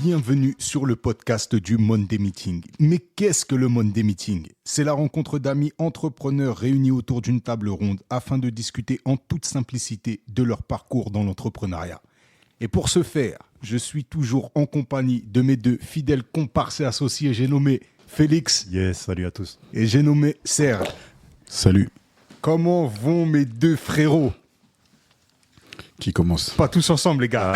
bienvenue sur le podcast du Monday Meeting. Mais qu'est-ce que le Monday Meeting ? C'est la rencontre d'amis entrepreneurs réunis autour d'une table ronde afin de discuter en toute simplicité de leur parcours dans l'entrepreneuriat. Et pour ce faire, je suis toujours en compagnie de mes deux fidèles comparses et associés. J'ai nommé Félix. Yes, salut à tous. Et j'ai nommé Serge. Salut. Comment vont mes deux frérots ? Qui commence ? Pas tous ensemble, les gars.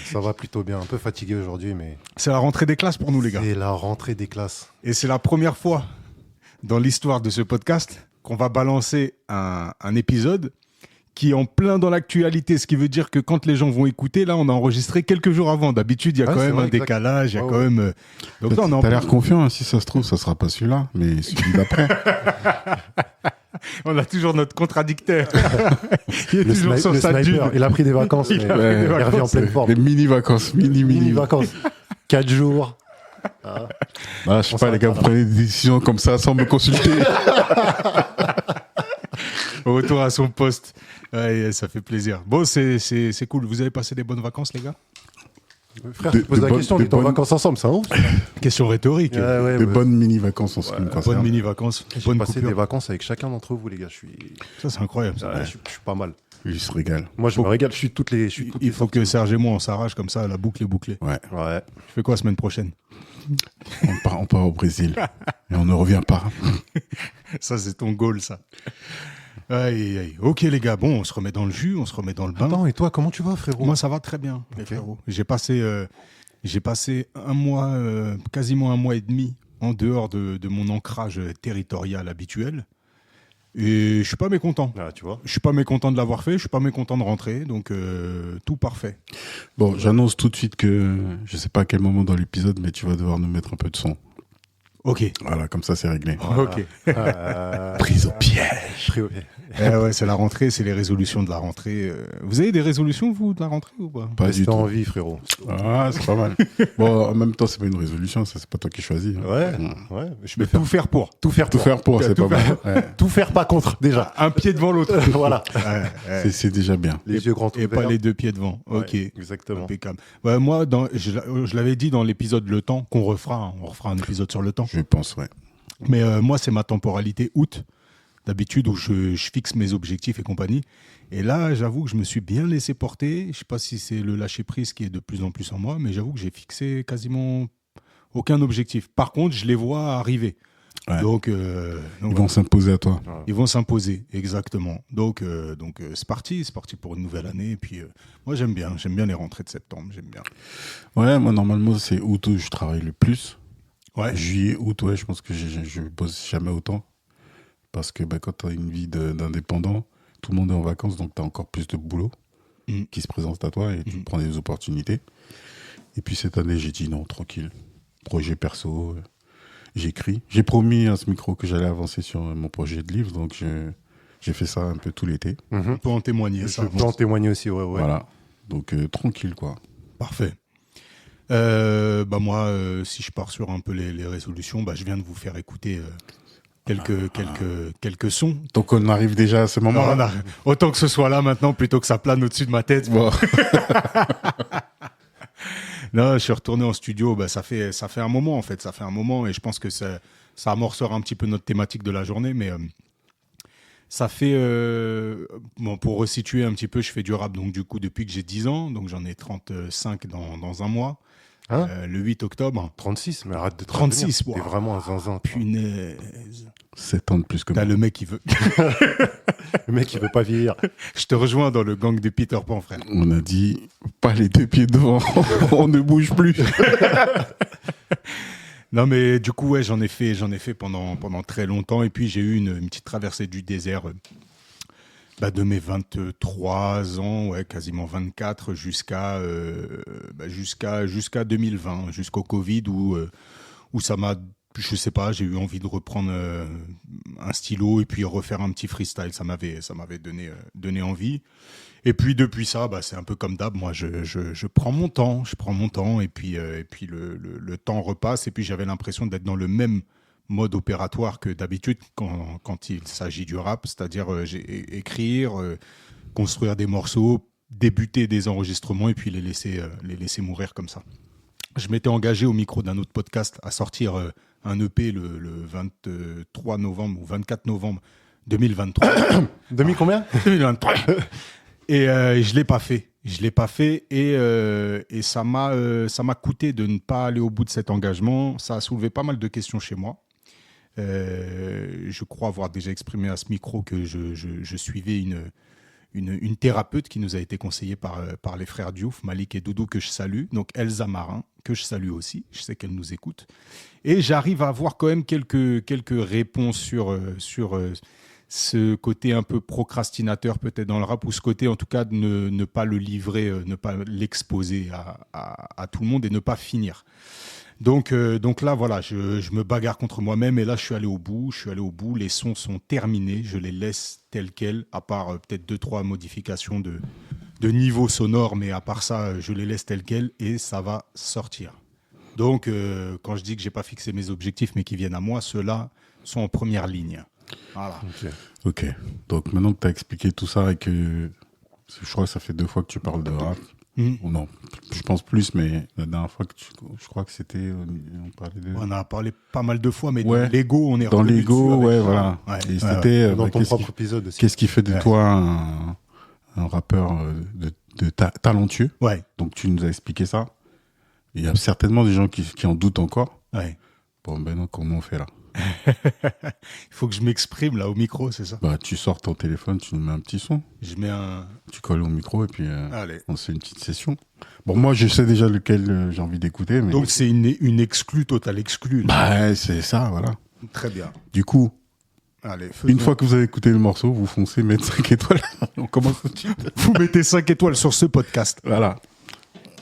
Ça va plutôt bien. Un peu fatigué aujourd'hui, mais C'est la rentrée des classes pour nous, les gars. c'est la rentrée des classes. Et c'est la première fois dans l'histoire de ce podcast qu'on va balancer un épisode qui est en plein dans l'actualité. Ce qui veut dire que quand les gens vont écouter, là, on a enregistré quelques jours avant. D'habitude, il y a Ouais, quand c'est même vrai, un exact. décalage. Il y a Ouais, quand ouais. même. Donc là, on est en T'as l'air confiant, hein, si ça se trouve, ça sera pas celui-là, mais celui d'après. On a toujours notre contradicteur. Il est Le, toujours sur le sa sniper, dune. il a pris des vacances, Il mais a pris des il revient en vacances. pleine forme. Les mini-vacances, mini. Mini-vacances. 4 jours. Bah, je sais On pas, les gars, vous prenez des décisions comme ça sans me consulter. Retour à son poste. Ouais, ça fait plaisir. Bon, c'est cool. Vous avez passé des bonnes vacances, les gars ? Frère, Des- tu poses des la bonnes- question, on des est en bonnes- vacances ensemble, c'est un ouf. Question rhétorique. Des bonnes mini-vacances en ce qui me Bonnes concerne. mini-vacances. J'ai Bonne passé coupure. des vacances avec chacun d'entre vous, les gars. Ça, c'est incroyable. ça. Je suis pas mal. Il se régale. Moi, je me régale. Je suis toutes les. Il faut que Serge et moi, on s'arrache comme ça, la boucle est bouclée. Ouais. Ouais. Tu fais quoi la semaine prochaine ? On part au Brésil. Et on ne revient pas. Ça, c'est ton goal, ça. Aïe, aïe. Ok, les gars, bon, on se remet dans le jus, on se remet dans le bain. Attends, et toi, comment tu vas, frérot? Moi, ça va très bien, les Ok. frérots. J'ai passé un mois, quasiment un mois et demi en dehors de mon ancrage territorial habituel. Et je suis pas mécontent. Ah, tu vois. Je suis pas mécontent de l'avoir fait, je suis pas mécontent de rentrer, donc tout parfait. Bon, j'annonce tout de suite que je sais pas à quel moment dans l'épisode, mais tu vas devoir nous mettre un peu de son. Ok. Voilà, comme ça, c'est réglé. Ok. Prise au piège. Ouais, c'est la rentrée, c'est les résolutions de la rentrée. Vous avez des résolutions, vous, de la rentrée ou pas ? Pas du Reste tout. en vie, frérot. Ah, c'est pas mal. Bon, en même temps, c'est pas une résolution, ça, c'est pas toi qui choisis. hein. Ouais. Ouais. Je Mais peux faire tout faire pour. tout faire Tout pour. faire pour, c'est Tout pas faire mal. Ouais. Tout faire pas contre, déjà. Un pied devant l'autre. Voilà. Ouais. C'est déjà bien. Les yeux grands Et ouverts. pas les deux pieds devant. Ouais, Ok. Exactement. Impeccable. Ouais, moi, je l'avais dit dans l'épisode Le Temps, qu'on refera. Hein. On refera un épisode sur le temps. Je pense, ouais. Mais moi, c'est ma temporalité août, d'habitude, où je fixe mes objectifs et compagnie. Et là, j'avoue que je me suis bien laissé porter. Je ne sais pas si c'est le lâcher-prise qui est de plus en plus en moi, mais j'avoue que j'ai fixé quasiment aucun objectif. Par contre, je les vois arriver. Ouais. Donc, Ils vont s'imposer à toi. ils vont s'imposer, exactement. Donc c'est parti pour une nouvelle année. Et puis, moi, j'aime bien les rentrées de septembre, j'aime bien. Ouais, moi, normalement, c'est août où je travaille le plus. Ouais. Juillet, août, ouais, je pense que je bosse jamais autant. Parce que quand tu as une vie d'indépendant, tout le monde est en vacances, donc tu as encore plus de boulot qui se présente à toi et tu prends des opportunités. Et puis cette année, j'ai dit non, tranquille. Projet perso, j'écris. J'ai promis à ce micro que j'allais avancer sur mon projet de livre, donc j'ai fait ça un peu tout l'été. On peut en témoigner, ça. Je peux en témoigner aussi, ouais. Voilà. Donc tranquille, quoi. Parfait. Moi, si je pars sur un peu les résolutions, je viens de vous faire écouter quelques sons. Donc on arrive déjà à ce moment-là. Autant que ce soit là maintenant plutôt que ça plane au-dessus de ma tête. Bon. Non, je suis retourné en studio. Ça fait un moment en fait. Ça fait un moment et je pense que ça amorcera un petit peu notre thématique de la journée. Mais ça fait pour resituer un petit peu, je fais du rap donc du coup depuis que j'ai 10 ans. Donc j'en ai 35 dans un mois. Hein Le 8 octobre. 36, mais arrête de te 36, retenir. T'es wow. vraiment un zinzin. toi. Punaise. 7 ans de plus que T'as moi. le mec qui veut. Le mec, il veut pas vieillir. Je te rejoins dans le gang de Peter Pan, frère. On a dit pas les deux pieds devant, on ne bouge plus. Non, mais du coup, ouais, j'en ai fait pendant très longtemps. Et puis, j'ai eu une petite traversée du désert de mes 23 ans, ouais, quasiment 24, jusqu'à 2020, jusqu'au Covid, où ça m'a, je sais pas, j'ai eu envie de reprendre un stylo et puis refaire un petit freestyle. Ça m'avait donné envie. Et puis depuis ça, c'est un peu comme d'hab. Moi, je prends mon temps, et puis le temps repasse. Et puis j'avais l'impression d'être dans le même mode opératoire que d'habitude quand il s'agit du rap, c'est-à-dire écrire, construire des morceaux, débuter des enregistrements et puis les laisser mourir comme ça. je m'étais engagé au micro d'un autre podcast à sortir un EP le 23 novembre ou 24 novembre 2023. Demi combien 2023. Et je l'ai pas fait. Je l'ai pas fait et ça m'a coûté de ne pas aller au bout de cet engagement. Ça a soulevé pas mal de questions chez moi. Je crois avoir déjà exprimé à ce micro que je suivais une thérapeute qui nous a été conseillée par les frères Diouf, Malik et Doudou, que je salue. Donc Elsa Marin, que je salue aussi. Je sais qu'elle nous écoute. Et j'arrive à avoir quand même quelques réponses sur ce côté un peu procrastinateur peut-être dans le rap, ou ce côté en tout cas de ne pas le livrer, ne pas l'exposer à tout le monde et ne pas finir. Donc là, voilà, je me bagarre contre moi-même et là, je suis allé au bout. Les sons sont terminés. Je les laisse tels quels, à part peut-être 2-3 modifications de niveau sonore, mais à part ça, je les laisse tels quels et ça va sortir. Donc, quand je dis que j'ai pas fixé mes objectifs, mais qui viennent à moi, ceux-là sont en première ligne. Voilà. Ok. Donc, maintenant que tu as expliqué tout ça et que je crois que ça fait 2 fois que tu parles de rap. Ou non, je pense plus, mais la dernière fois je crois que c'était, on parlait de... On a parlé pas mal de fois, mais ouais. dans l'ego, on est dans revenu l'ego, dessus ouais, voilà. Ouais. Et c'était dans ton propre épisode aussi. Qu'est-ce qui fait de toi un rappeur talentueux? Ouais. Donc tu nous as expliqué ça. Il y a certainement des gens qui en doutent encore. Ouais. Bon, ben non, comment on fait là? Il faut que je m'exprime là au micro, c'est ça? Bah, tu sors ton téléphone, tu nous mets un petit son. Je mets un... Tu colles au micro et puis Allez. on se fait une petite session. Bon, moi, je sais déjà lequel j'ai envie d'écouter. Mais... Donc, c'est une exclue, totale exclue. Bah, c'est ça, voilà. Très bien. Du coup, allez, une fois que vous avez écouté le morceau, vous foncez mettre 5 étoiles. On commence tout de suite. vous mettez 5 étoiles sur ce podcast. Voilà.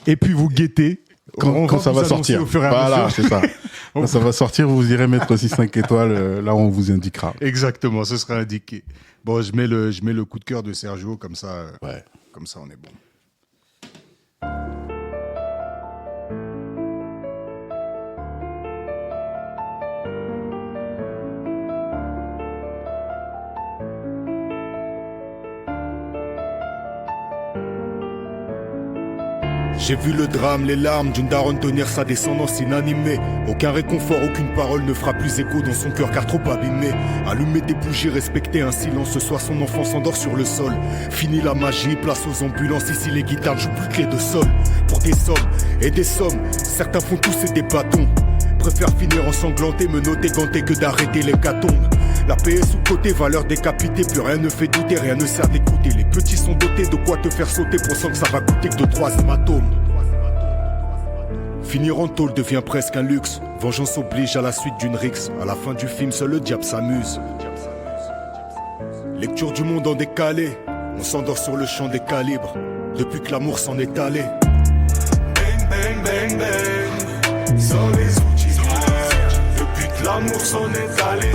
Et puis, vous guettez. Quand ça va sortir. Au fur et à voilà, mesure. c'est ça. Quand ça va sortir, vous irez mettre aussi 5 étoiles. Là, on vous indiquera. Exactement, ce sera indiqué. Bon, je mets le coup de cœur de Sergio, comme ça, Ouais. comme ça on est bon. J'ai vu le drame, les larmes d'une daronne tenir sa descendance inanimée. Aucun réconfort, aucune parole ne fera plus écho dans son cœur car trop abîmé. Allumer des bougies, respecter un silence, ce soir son enfant s'endort sur le sol. Fini la magie, place aux ambulances, ici les guitares jouent plus que les 2 sols. Pour des sommes et des sommes, certains font tousser des bâtons. Préfère finir ensanglanté, menotté, ganté que d'arrêter l'hécatombe. La paix est sous-côté, valeur décapitée, plus rien ne fait douter, rien ne sert d'écouter. Les petits sont dotés de quoi te faire sauter, pensant que ça va coûter que 2-3 hématomes. Finir en tôle devient presque un luxe. Vengeance oblige à la suite d'une rixe. À la fin du film, seul le diable s'amuse. Lecture du monde en décalé. On s'endort sur le champ des calibres. Depuis que l'amour s'en est allé. Bang, bang, bang, bang. Sans les outils. Depuis que l'amour s'en est allé.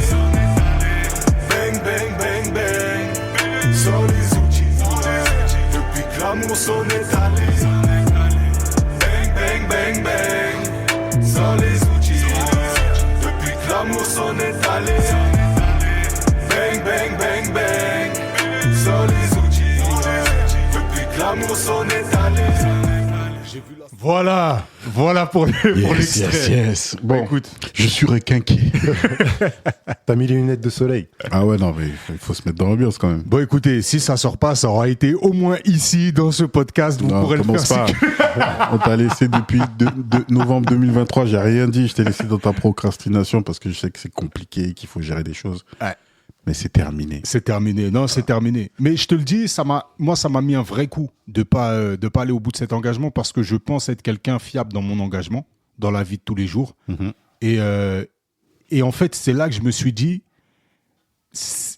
Bang, bang, bang, bang. Sans les outils. Depuis que l'amour s'en est allé. Bang, bang, bang, sans les outils. Depuis que l'amour s'en est allé. Bang, bang, bang, bang, sans les outils. Depuis que l'amour s'en est allé. Voilà pour l'extrait. Yes. Bon, écoute, je suis requinqué. T'as mis les lunettes de soleil. Ah ouais, non, mais il faut se mettre dans l'ambiance quand même. bon écoutez, si ça sort pas, ça aura été au moins ici dans ce podcast. Vous Non, pourrez le commence faire. pas. On t'a laissé depuis novembre 2023. J'ai rien dit. Je t'ai laissé dans ta procrastination parce que je sais que c'est compliqué, qu'il faut gérer des choses. Ouais. Mais c'est terminé. C'est terminé. Non, c'est terminé. Mais je te le dis, ça m'a mis un vrai coup de pas aller au bout de cet engagement parce que je pense être quelqu'un fiable dans mon engagement, dans la vie de tous les jours. Mm-hmm. Et en fait, c'est là que je me suis dit,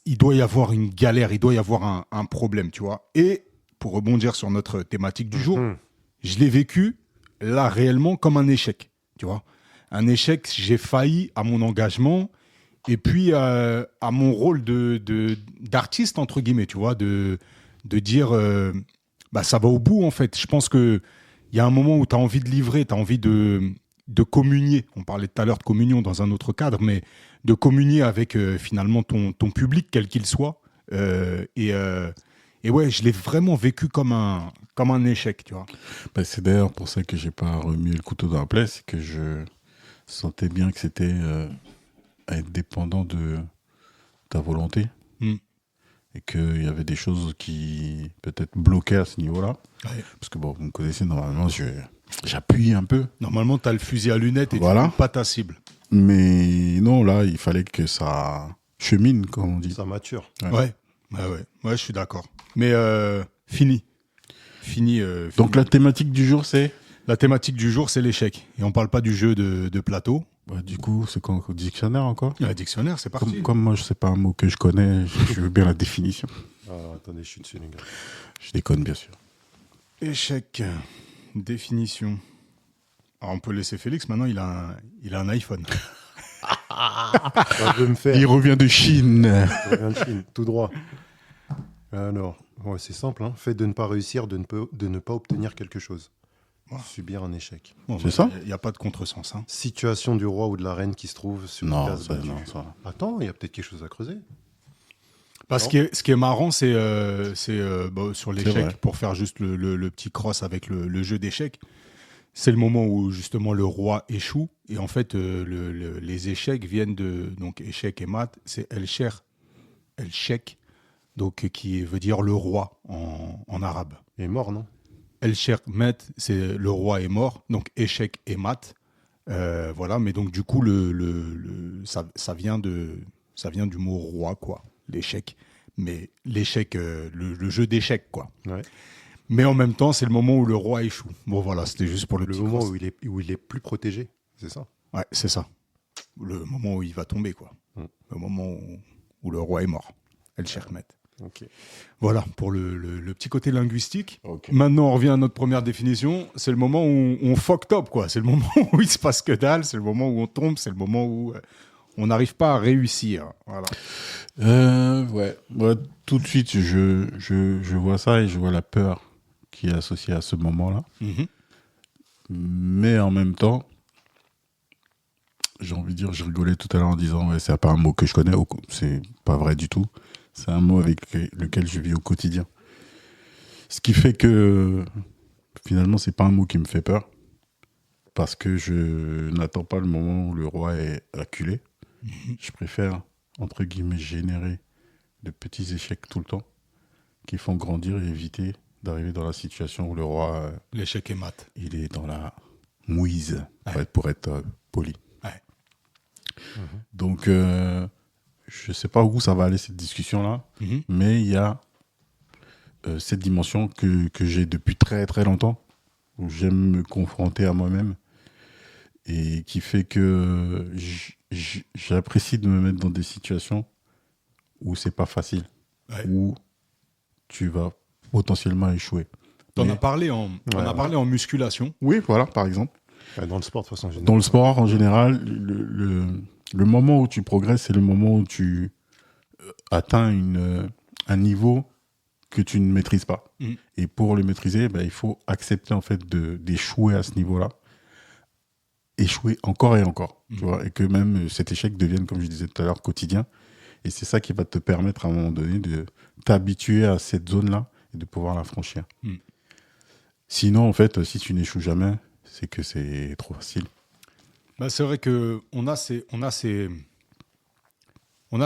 il doit y avoir une galère, il doit y avoir un problème, tu vois. Et pour rebondir sur notre thématique du jour, je l'ai vécu là réellement comme un échec, tu vois. Un échec, j'ai failli à mon engagement. Et puis à mon rôle d'artiste, entre guillemets, tu vois, de dire, ça va au bout, en fait. Je pense qu'il y a un moment où tu as envie de livrer, tu as envie de communier. On parlait tout à l'heure de communion dans un autre cadre, mais de communier avec finalement ton public, quel qu'il soit. Et Et ouais, je l'ai vraiment vécu comme un échec, tu vois. Bah, c'est d'ailleurs pour ça que j'ai pas remué le couteau dans la plaie, c'est que je sentais bien que c'était à être dépendant de ta volonté Mm. et qu'il y avait des choses qui peut-être bloquaient à ce niveau-là. Ouais. Parce que bon, vous me connaissez, normalement, j'appuie un peu. Normalement, tu as le fusil à lunettes et Voilà. tu ne pas ta cible. Mais non, là, il fallait que ça chemine, comme on dit. Ça mature. Ouais. Ouais, je suis d'accord. Mais fini. Fini. Donc la thématique du jour, c'est La thématique du jour, c'est l'échec. Et on parle pas du jeu de plateau. bah, du coup, c'est quoi, au dictionnaire encore Le dictionnaire, c'est parti. comme moi, je sais pas un mot que je connais, je veux bien la définition. Ah, attendez, je suis dessus, les gars. Je déconne, bien sûr. Échec. Définition. Alors, on peut laisser Félix. Maintenant, il a un iPhone. Je vais me faire. Il revient de Chine. Je reviens de Chine, tout droit. Alors, ouais, c'est simple. Hein. Fait de ne pas réussir, de ne pas obtenir quelque chose. Subir un échec. Bon, C'est ça. Il n'y a pas de contresens. Hein. Situation du roi ou de la reine qui se trouve sur une Non, place ça, battue. non, ça. Attends, il y a peut-être quelque chose à creuser. Parce Non. que ce qui est marrant, c'est sur l'échec, vrai. pour faire juste le petit cross avec le jeu d'échecs, c'est le moment où justement le roi échoue. Et en fait, les échecs viennent de. Donc, échec et mat, c'est El-Shek, donc qui veut dire le roi en arabe. Il est mort, non? El-Shek Met, c'est le roi est mort, donc échec et mat. Voilà, mais donc du coup, ça vient du mot roi, quoi, l'échec. Mais l'échec, le jeu d'échecs, quoi. Ouais. Mais en même temps, c'est le moment où le roi échoue. Bon, voilà, c'était juste pour le Le petit moment cross. où il est plus protégé, c'est ça? Ouais, c'est ça. Le moment où il va tomber, quoi. Le moment où le roi est mort. El-Shek Met. Ok. Voilà, pour le petit côté linguistique. Ok. Maintenant, on revient à notre première définition. C'est le moment où on fucked up, quoi. C'est le moment où il se passe que dalle. C'est le moment où on tombe. C'est le moment où on n'arrive pas à réussir. Voilà. Ouais. Moi, tout de suite, je vois ça et je vois la peur qui est associée à ce moment-là. Mhm. Mais en même temps, j'ai envie de dire, je rigolais tout à l'heure en disant, ouais, c'est pas un mot que je connais, c'est pas vrai du tout. C'est un mot avec lequel je vis au quotidien. Ce qui fait que finalement, c'est pas un mot qui me fait peur, parce que je n'attends pas le moment où le roi est acculé. Je préfère, entre guillemets, générer de petits échecs tout le temps qui font grandir et éviter d'arriver dans la situation où le roi, L'échec est mat. il est dans la mouise, pour être poli. Ouais. Donc, je sais pas où ça va aller cette discussion-là, Mhm. mais il y a cette dimension que j'ai depuis très très longtemps, où j'aime me confronter à moi-même, et qui fait que j'apprécie de me mettre dans des situations où c'est pas facile, Ouais. où tu vas potentiellement échouer. T'en Mais- as parlé en musculation. Oui, voilà, par exemple. Ouais, dans le sport, de toute façon, générale. Dans le sport, en général, le moment où tu progresses, c'est le moment où tu atteins un niveau que tu ne maîtrises pas. Mhm. Et pour le maîtriser, il faut accepter en fait d'échouer à ce niveau-là. Échouer encore et encore. Tu vois, et que même cet échec devienne, comme je disais tout à l'heure, quotidien. Et c'est ça qui va te permettre à un moment donné de t'habituer à cette zone-là et de pouvoir la franchir. Mhm. Sinon, en fait, si tu n'échoues jamais, c'est que c'est trop facile. Bah, c'est vrai que on a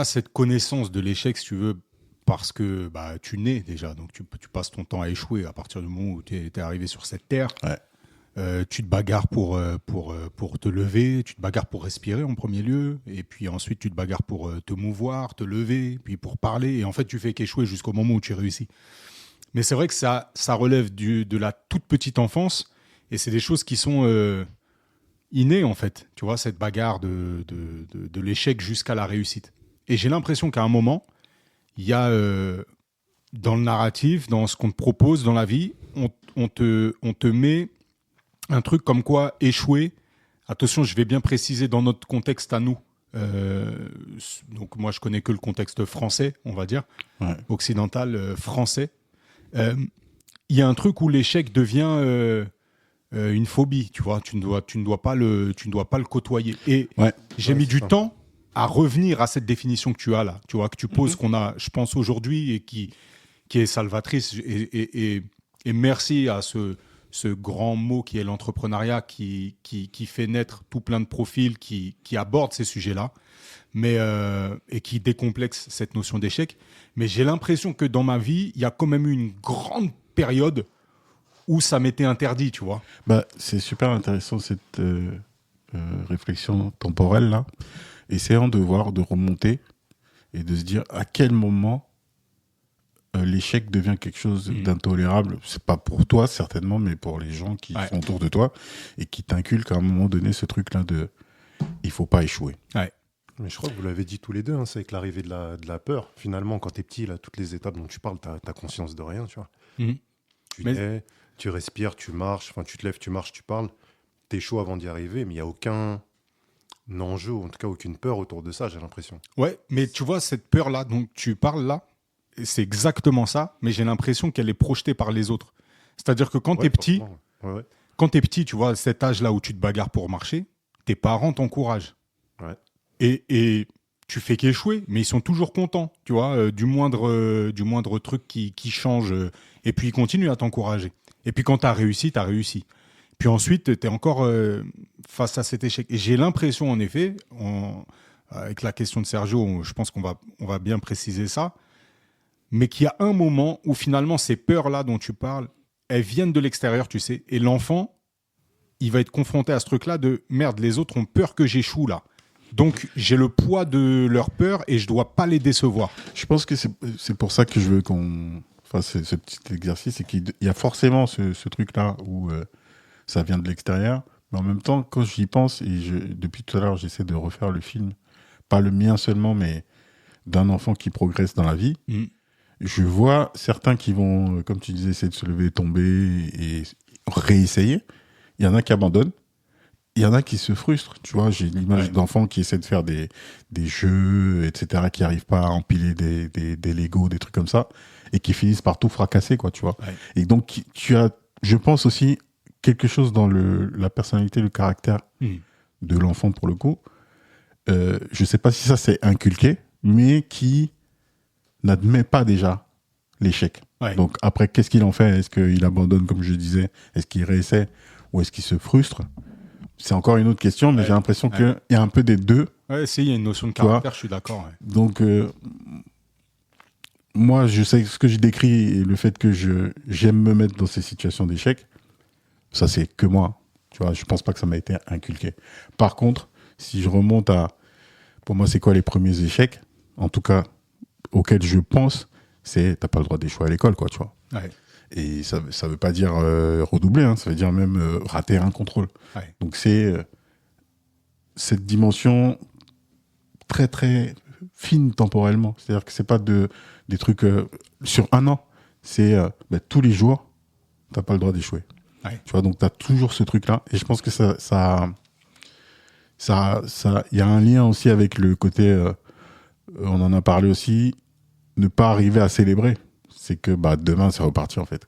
cette connaissance de l'échec, si tu veux, parce que tu nais déjà. Donc tu passes ton temps à échouer à partir du moment où tu es arrivé sur cette terre. Ouais. Tu te bagarres pour te lever, tu te bagarres pour respirer en premier lieu, et puis ensuite tu te bagarres pour te mouvoir, te lever, puis pour parler, et en fait tu fais qu'échouer jusqu'au moment où tu réussis. Mais c'est vrai que ça relève de la toute petite enfance, et c'est des choses qui sont innées en fait, tu vois, cette bagarre de l'échec jusqu'à la réussite. Et j'ai l'impression qu'à un moment, il y a dans le narratif, dans ce qu'on te propose dans la vie, on te met un truc comme quoi échouer, attention, je vais bien préciser dans notre contexte à nous. Donc moi, je connais que le contexte français, on va dire, Ouais. occidental, français. Il y a un truc où l'échec devient une phobie, tu vois. Tu ne dois pas le côtoyer. Et Ouais. j'ai Ouais, mis c'est du ça. temps à revenir à cette définition que tu as là, tu vois, que tu poses, qu'on a, je pense, aujourd'hui, et qui qui est salvatrice. Et merci à ce grand mot qui est l'entrepreneuriat, qui fait naître tout plein de profils qui abordent ces sujets-là, et qui décomplexe cette notion d'échec. Mais j'ai l'impression que dans ma vie, il y a quand même eu une grande période où ça m'était interdit, tu vois. Bah, c'est super intéressant cette réflexion temporelle là. Essayons de remonter et de se dire à quel moment l'échec devient quelque chose d'intolérable. C'est pas pour toi certainement, mais pour les gens qui sont autour de toi et qui t'inculquent à un moment donné ce truc-là de il faut pas échouer. Ouais. Mais je crois que vous l'avez dit tous les deux, hein, c'est avec l'arrivée de la peur. Finalement, quand t'es petit, là, toutes les étapes dont tu parles, t'as conscience de rien, tu vois. Tu nais, tu respires, tu marches, enfin tu te lèves, tu marches, tu parles. T'es chaud avant d'y arriver, mais il n'y a aucun enjeu, en tout cas aucune peur autour de ça, j'ai l'impression. Ouais, mais tu vois, cette peur-là dont tu parles là, c'est exactement ça, mais j'ai l'impression qu'elle est projetée par les autres. C'est-à-dire que quand t'es petit, quand t'es petit, tu vois, cet âge-là où tu te bagarres pour marcher, tes parents t'encouragent. Ouais. Et tu fais qu'échouer, mais ils sont toujours contents, tu vois, du moindre truc qui change, et puis ils continuent à t'encourager. Et puis quand t'as réussi, t'as réussi. Puis ensuite, t'es encore face à cet échec. Et j'ai l'impression, en effet, avec la question de Sergio, je pense qu'on va bien préciser ça, mais qu'il y a un moment où finalement ces peurs-là dont tu parles, elles viennent de l'extérieur, tu sais, et l'enfant, il va être confronté à ce truc-là de « merde, les autres ont peur que j'échoue là ». Donc, j'ai le poids de leur peur et je dois pas les décevoir. Je pense que c'est pour ça que je veux qu'on fasse ce petit exercice, c'est qu'il y a forcément ce truc-là où ça vient de l'extérieur, mais en même temps, quand j'y pense, et depuis tout à l'heure, j'essaie de refaire le film, pas le mien seulement, mais d'un enfant qui progresse dans la vie, je vois certains qui vont, comme tu disais, essayer de se lever, tomber et réessayer. Il y en a qui abandonnent. Il y en a qui se frustrent, tu vois. J'ai l'image d'enfants qui essaient de faire des jeux, etc., qui n'arrivent pas à empiler des Lego, des trucs comme ça, et qui finissent par tout fracasser, quoi, tu vois. Ouais. Et donc, tu as, je pense aussi, quelque chose dans la personnalité, le caractère de l'enfant, pour le coup. Je ne sais pas si ça, c'est inculqué, mais qui n'admet pas déjà l'échec. Ouais. Donc, après, qu'est-ce qu'il en fait ? Est-ce qu'il abandonne, comme je disais ? Est-ce qu'il réessaie ? Ou est-ce qu'il se frustre ? C'est encore une autre question, mais j'ai l'impression qu'il y a un peu des deux. Ouais, il y a une notion de caractère, je suis d'accord. Ouais. Donc, moi, je sais ce que je décris et le fait que j'aime me mettre dans ces situations d'échec, ça, c'est que moi. Tu vois, je pense pas que ça m'a été inculqué. Par contre, si je remonte pour moi, c'est quoi les premiers échecs, en tout cas, auxquels je pense, c'est t'as pas le droit d'échouer à l'école, quoi, tu vois. Ouais. Et ça veut pas dire redoubler, hein, ça veut dire même rater un contrôle. Ouais. Donc c'est cette dimension très très fine temporellement. C'est-à-dire que c'est pas des trucs sur un an. C'est tous les jours, t'as pas le droit d'échouer. Ouais. Tu vois, donc t'as toujours ce truc-là. Et je pense que ça y a un lien aussi avec le côté, on en a parlé aussi, ne pas arriver à célébrer. C'est que demain, c'est reparti en fait.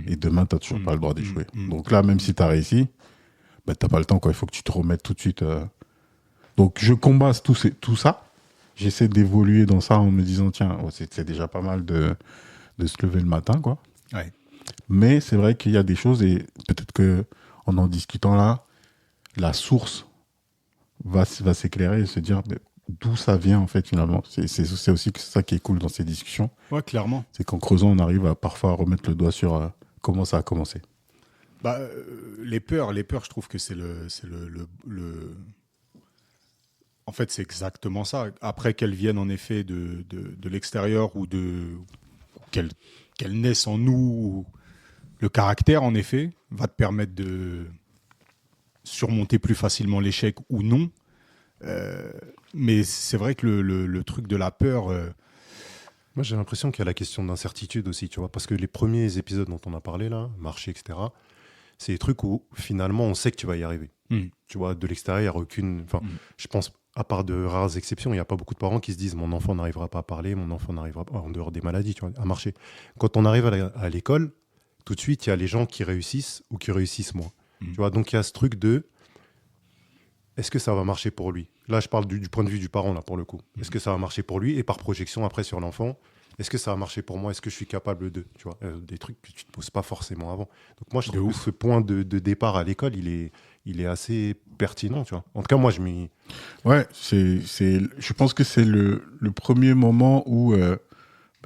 Et demain, tu n'as toujours pas le droit d'échouer. Donc là, même si tu as réussi, tu n'as pas le temps, quoi. Il faut que tu te remettes tout de suite. Donc je combats tout ça. J'essaie d'évoluer dans ça en me disant, tiens, c'est déjà pas mal de se lever le matin, quoi. Ouais. Mais c'est vrai qu'il y a des choses, et peut-être qu'en en discutant là, la source va s'éclairer et se dire d'où ça vient, en fait, finalement. C'est aussi ça qui est cool dans ces discussions. Ouais, clairement. C'est qu'en creusant, on arrive à parfois remettre le doigt sur comment ça a commencé. Les peurs, je trouve que c'est En fait, c'est exactement ça. Après qu'elles viennent en effet de l'extérieur ou qu'elles naissent en nous, le caractère, en effet, va te permettre de surmonter plus facilement l'échec ou non. Mais c'est vrai que le truc de la peur... Moi, j'ai l'impression qu'il y a la question d'incertitude aussi, tu vois, parce que les premiers épisodes dont on a parlé, là, marché, etc., c'est des trucs où, finalement, on sait que tu vas y arriver. Tu vois, de l'extérieur, il n'y a aucune... Enfin, je pense, à part de rares exceptions, il n'y a pas beaucoup de parents qui se disent « mon enfant n'arrivera pas à parler, mon enfant n'arrivera pas... » en dehors des maladies, tu vois, à marcher. Quand on arrive à l'école, tout de suite, il y a les gens qui réussissent ou qui réussissent moins. Tu vois, donc il y a ce truc de... Est-ce que ça va marcher pour lui ? Là, je parle du point de vue du parent, là, pour le coup. Est-ce que ça va marcher pour lui ? Et par projection, après, sur l'enfant, est-ce que ça va marcher pour moi? Est-ce que je suis capable de, tu vois, des trucs que tu te poses pas forcément avant. Donc moi, je trouve que ce point de départ à l'école, il est assez pertinent, tu vois. En tout cas, moi, je m'y... Ouais, je pense que c'est le premier moment où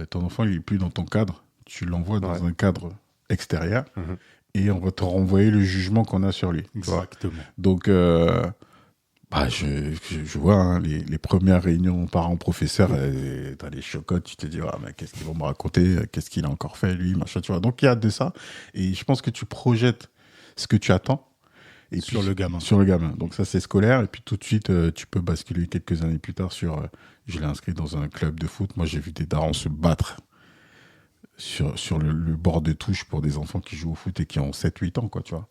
ton enfant, il est plus dans ton cadre. Tu l'envoies dans un cadre extérieur et on va te renvoyer le jugement qu'on a sur lui. Exactement. Donc, je vois hein, les premières réunions parents-professeurs, t'as les chocottes, tu te dis, mais qu'est-ce qu'ils vont me raconter? Qu'est-ce qu'il a encore fait, lui, machin, tu vois. Donc, il y a de ça. Et je pense que tu projettes ce que tu attends. Et sur le gamin. Sur le gamin. Donc, ça, c'est scolaire. Et puis, tout de suite, tu peux basculer quelques années plus tard sur... je l'ai inscrit dans un club de foot. Moi, j'ai vu des darons se battre sur le bord de touche pour des enfants qui jouent au foot et qui ont 7-8 ans, quoi, tu vois.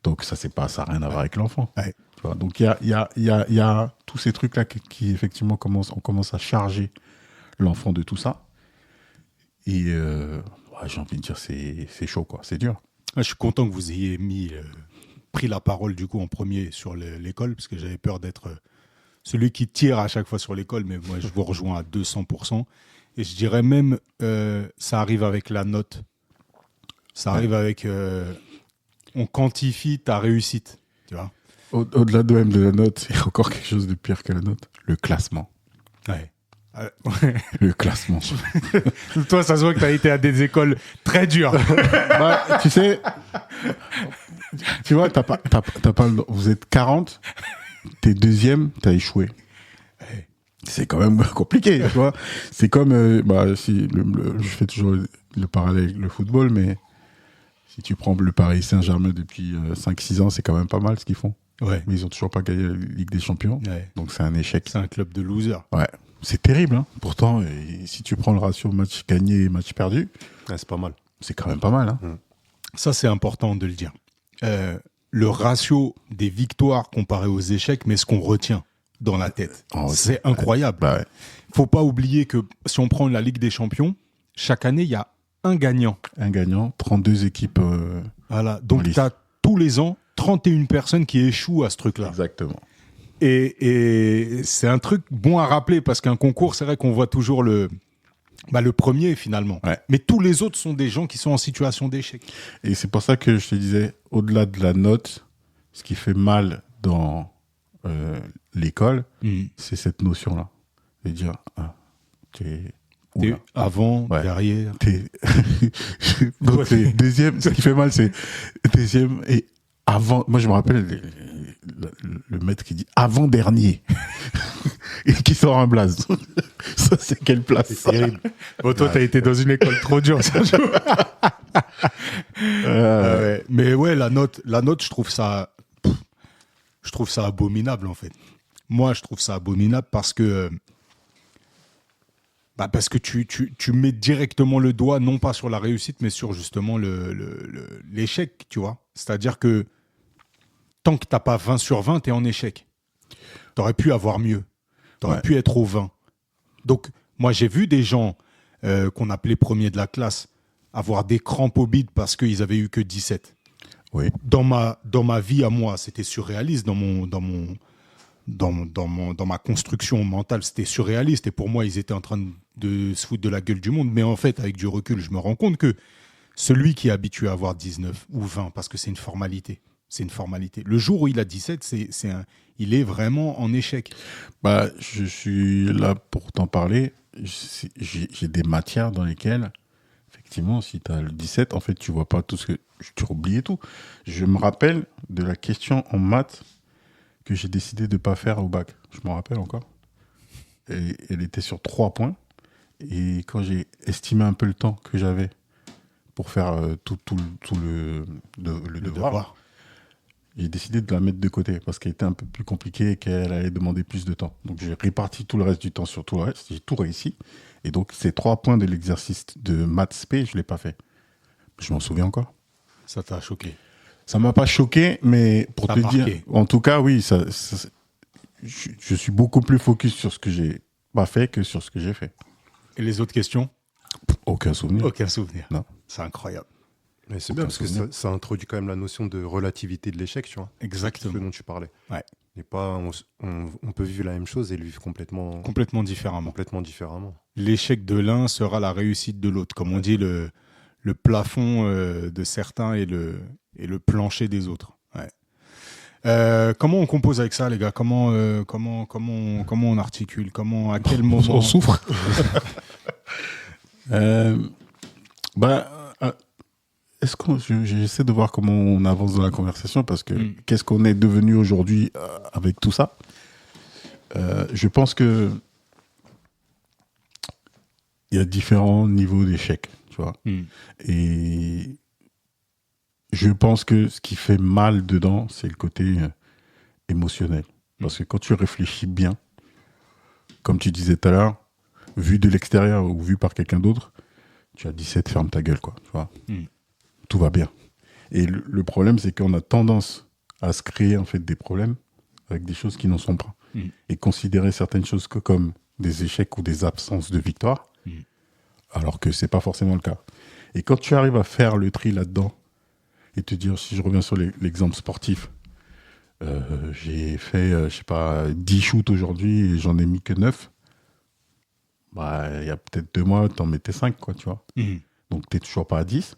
Donc, ça n'a rien à voir avec l'enfant. Tu vois. Donc, il y a tous ces trucs-là qui effectivement, on commence à charger l'enfant de tout ça. Et j'ai envie de dire, c'est chaud, quoi. C'est dur. Je suis content que vous ayez pris la parole, du coup, en premier sur l'école, parce que j'avais peur d'être celui qui tire à chaque fois sur l'école, mais moi, je vous rejoins à 200%. Et je dirais même, ça arrive avec la note. Ça arrive avec... on quantifie ta réussite, tu vois. Au-delà de même de la note, il y a encore quelque chose de pire que la note. Le classement. Ouais. Le classement. Toi, ça se voit que tu as été à des écoles très dures. Tu sais, tu vois, t'as pas vous êtes 40, t'es deuxième, t'as échoué. C'est quand même compliqué, tu vois. C'est comme, je fais toujours le parallèle avec le football, mais si tu prends le Paris Saint-Germain depuis 5-6 ans, c'est quand même pas mal ce qu'ils font. Ouais. Mais ils ont toujours pas gagné la Ligue des Champions. Ouais. Donc c'est un échec. C'est un club de losers. Ouais. C'est terrible, hein. Pourtant, si tu prends le ratio match gagné et match perdu, c'est pas mal. C'est quand même pas mal, hein. Ça, c'est important de le dire. Le ratio des victoires comparé aux échecs, mais ce qu'on retient dans la tête. C'est incroyable. Ouais. Faut pas oublier que si on prend la Ligue des Champions, chaque année, il y a un gagnant. Un gagnant, 32 équipes. Voilà. Donc, tu as tous les ans 31 personnes qui échouent à ce truc-là. Exactement. Et c'est un truc bon à rappeler parce qu'un concours, c'est vrai qu'on voit toujours le premier finalement. Ouais. Mais tous les autres sont des gens qui sont en situation d'échec. Et c'est pour ça que je te disais, au-delà de la note, ce qui fait mal dans l'école, c'est cette notion-là. De dire, t'es avant, derrière. Donc, c'est deuxième. Ce qui fait mal, c'est deuxième et avant. Moi, je me rappelle le maître qui dit avant-dernier et qui sort un blaze. Ça, c'est quelle place? C'est terrible. Bon, toi, t'as été dans une école trop dure, ça. Ouais. Mais ouais, la note, je trouve ça abominable, en fait. Moi, je trouve ça abominable parce que tu mets directement le doigt, non pas sur la réussite, mais sur justement l'échec, tu vois. C'est-à-dire que tant que t'as pas 20 sur 20, t'es en échec. T'aurais pu avoir mieux. T'aurais pu être au 20. Donc, moi, j'ai vu des gens qu'on appelait premiers de la classe avoir des crampes au bide parce qu'ils avaient eu que 17. Oui. Dans ma vie à moi, c'était surréaliste. Dans ma construction mentale, c'était surréaliste. Et pour moi, ils étaient en train de se foutre de la gueule du monde. Mais en fait, avec du recul, je me rends compte que celui qui est habitué à avoir 19 ou 20, parce que c'est une formalité, le jour où il a 17, il est vraiment en échec. Je suis là pour t'en parler. J'ai des matières dans lesquelles, effectivement, si tu as le 17, en fait, tu vois pas tout ce que... Tu as oublié tout. Je me rappelle de la question en maths que j'ai décidé de ne pas faire au bac. Je m'en rappelle encore. Et elle était sur 3 points. Et quand j'ai estimé un peu le temps que j'avais pour faire tout le devoir, j'ai décidé de la mettre de côté parce qu'elle était un peu plus compliquée et qu'elle allait demander plus de temps. Donc, j'ai réparti tout le reste du temps sur tout le reste. J'ai tout réussi. Et donc, ces 3 points de l'exercice de maths spé, je ne l'ai pas fait. Je m'en souviens encore. Ça t'a choqué? Ça ne m'a pas choqué, mais pour te dire... En tout cas, oui, je suis beaucoup plus focus sur ce que j'ai pas fait que sur ce que j'ai fait. Et les autres questions? Aucun souvenir. Aucun souvenir. Non. C'est incroyable. Mais c'est bien parce que ça introduit quand même la notion de relativité de l'échec, tu vois. Exactement. Ce dont tu parlais. Ouais. Et pas, on peut vivre la même chose et le vivre complètement différemment. L'échec de l'un sera la réussite de l'autre. Comme on dit, le plafond de certains et le plancher des autres. Ouais. Comment on compose avec ça, les gars? Comment on articule? À quel moment on souffre? Est-ce que j'essaie de voir comment on avance dans la conversation, parce que qu'est-ce qu'on est devenu aujourd'hui avec tout ça? Je pense que il y a différents niveaux d'échec, tu vois. Et je pense que ce qui fait mal dedans, c'est le côté émotionnel. Parce que quand tu réfléchis bien, comme tu disais tout à l'heure, vu de l'extérieur ou vu par quelqu'un d'autre, tu as 17, ferme ta gueule, quoi. Tu vois. Tout va bien. Et le problème, c'est qu'on a tendance à se créer en fait des problèmes avec des choses qui n'en sont pas. Et considérer certaines choses comme des échecs ou des absences de victoire, alors que c'est pas forcément le cas. Et quand tu arrives à faire le tri là-dedans, et te dire, si je reviens sur l'exemple sportif, j'ai fait, 10 shoots aujourd'hui et j'en ai mis que 9. Il y a peut-être 2 mois, t'en mettais 5, quoi, tu vois. Donc, t'es toujours pas à 10,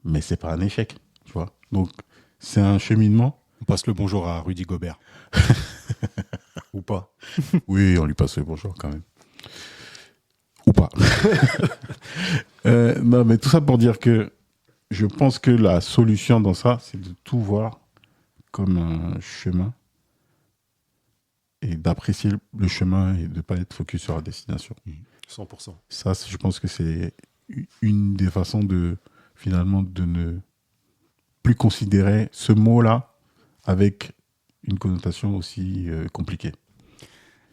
mais c'est pas un échec, tu vois. Donc, c'est un cheminement. On passe le bonjour à Rudy Gobert. Ou pas. Oui, on lui passe le bonjour quand même. Ou pas. Non, mais tout ça pour dire que je pense que la solution dans ça, c'est de tout voir comme un chemin et d'apprécier le chemin et de ne pas être focus sur la destination. 100%. Ça, je pense que c'est une des façons de, finalement, de ne plus considérer ce mot-là avec une connotation aussi compliquée.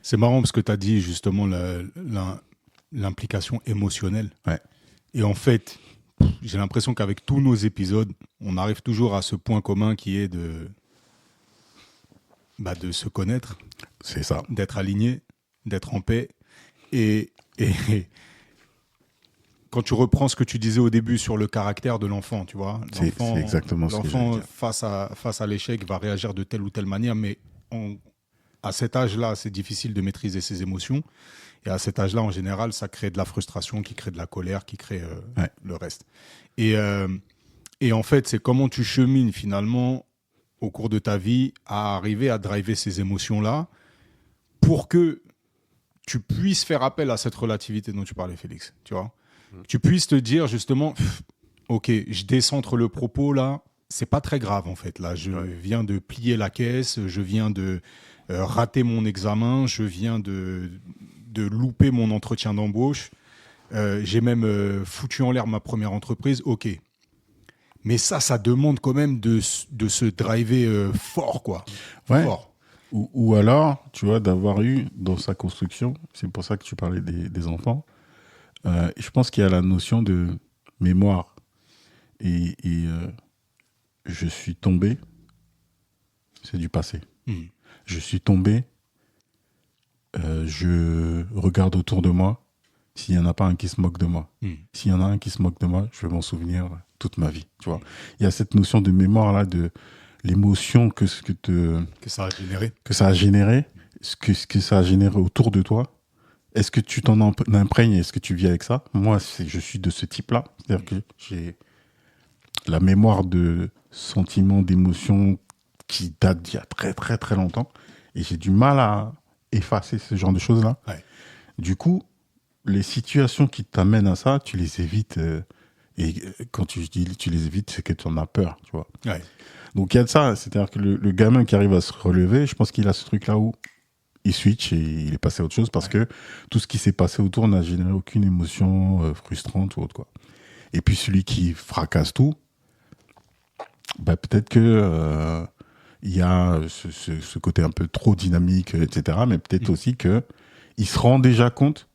C'est marrant parce que tu as dit justement l'implication émotionnelle. Ouais. Et en fait, j'ai l'impression qu'avec tous nos épisodes, on arrive toujours à ce point commun qui est de se connaître. C'est ça. D'être aligné, d'être en paix. Et quand tu reprends ce que tu disais au début sur le caractère de l'enfant, tu vois, c'est exactement ce que l'enfant face à l'échec va réagir de telle ou telle manière, mais à cet âge-là, c'est difficile de maîtriser ses émotions. Et à cet âge-là, en général, ça crée de la frustration, qui crée de la colère, qui crée le reste. Et en fait, c'est comment tu chemines finalement au cours de ta vie à arriver à driver ces émotions-là pour que tu puisses faire appel à cette relativité dont tu parlais, Félix. Tu vois, tu puisses te dire justement, ok, je décentre le propos là, c'est pas très grave en fait. Là, je viens de plier la caisse, je viens de rater mon examen, je viens de louper mon entretien d'embauche, j'ai même foutu en l'air ma première entreprise, ok. Mais ça demande quand même de se driver fort, quoi. Ouais. Fort. Ou alors, tu vois, d'avoir eu dans sa construction, c'est pour ça que tu parlais des enfants, je pense qu'il y a la notion de mémoire. Et je suis tombé, c'est du passé. Je suis tombé, je regarde autour de moi, s'il n'y en a pas un qui se moque de moi. S'il y en a un qui se moque de moi, je vais m'en souvenir toute ma vie. Tu vois. Il y a cette notion de mémoire-là, de l'émotion que ça a généré. Que ça a généré, ce que ça a généré autour de toi. Est-ce que tu t'en imprègnes? Est-ce que tu vis avec ça? Moi, je suis de ce type-là. C'est-à-dire que j'ai la mémoire de sentiments, d'émotions qui datent d'il y a très, très, très longtemps. Et j'ai du mal à effacer ce genre de choses-là. Ouais. Du coup, les situations qui t'amènent à ça, tu les évites. Et quand tu dis tu les évites, c'est que tu en as peur, tu vois. Ouais. Donc il y a de ça. C'est-à-dire que le gamin qui arrive à se relever, je pense qu'il a ce truc-là où il switch et il est passé à autre chose parce que tout ce qui s'est passé autour n'a généré aucune émotion frustrante ou autre, quoi. Et puis celui qui fracasse tout, peut-être que il y a ce côté un peu trop dynamique, etc. Mais peut-être aussi que il se rend déjà compte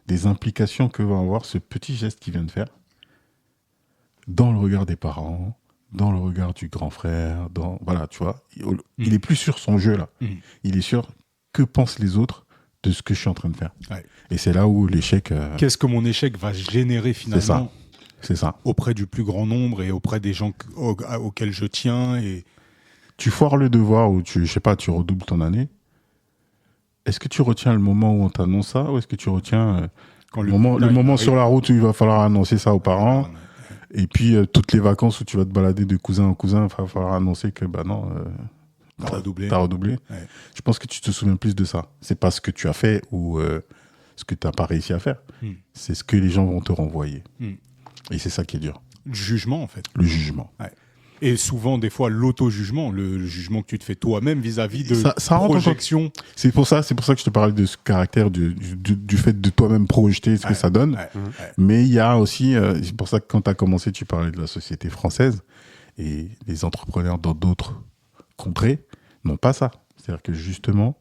des implications que va avoir ce petit geste qu'il vient de faire dans le regard des parents, dans le regard du grand frère, voilà, tu vois. Il est plus sur son jeu, là. Il est sur que pensent les autres de ce que je suis en train de faire. Ouais. Et c'est là où l'échec... Qu'est-ce que mon échec va générer finalement c'est ça. Auprès du plus grand nombre et auprès des gens auxquels je tiens. Et tu foires le devoir ou tu redoubles ton année, est-ce que tu retiens le moment où on t'annonce ça ou est-ce que tu retiens le moment sur la route où il va falloir annoncer ça aux parents et puis toutes les vacances où tu vas te balader de cousin en cousin, il va falloir annoncer que t'as redoublé. Ouais. Je pense que tu te souviens plus de ça. C'est pas ce que tu as fait ou ce que tu n'as pas réussi à faire. C'est ce que les gens vont te renvoyer. Et c'est ça qui est dur. Le jugement, en fait. Le jugement. Ouais. Et souvent, des fois, l'auto-jugement, le jugement que tu te fais toi-même vis-à-vis de ça projection. C'est pour ça que je te parlais de ce caractère du fait de toi-même projeter ce que ça donne. Mais il y a aussi, c'est pour ça que quand tu as commencé, tu parlais de la société française et les entrepreneurs dans d'autres contrées n'ont pas ça. C'est-à-dire que justement,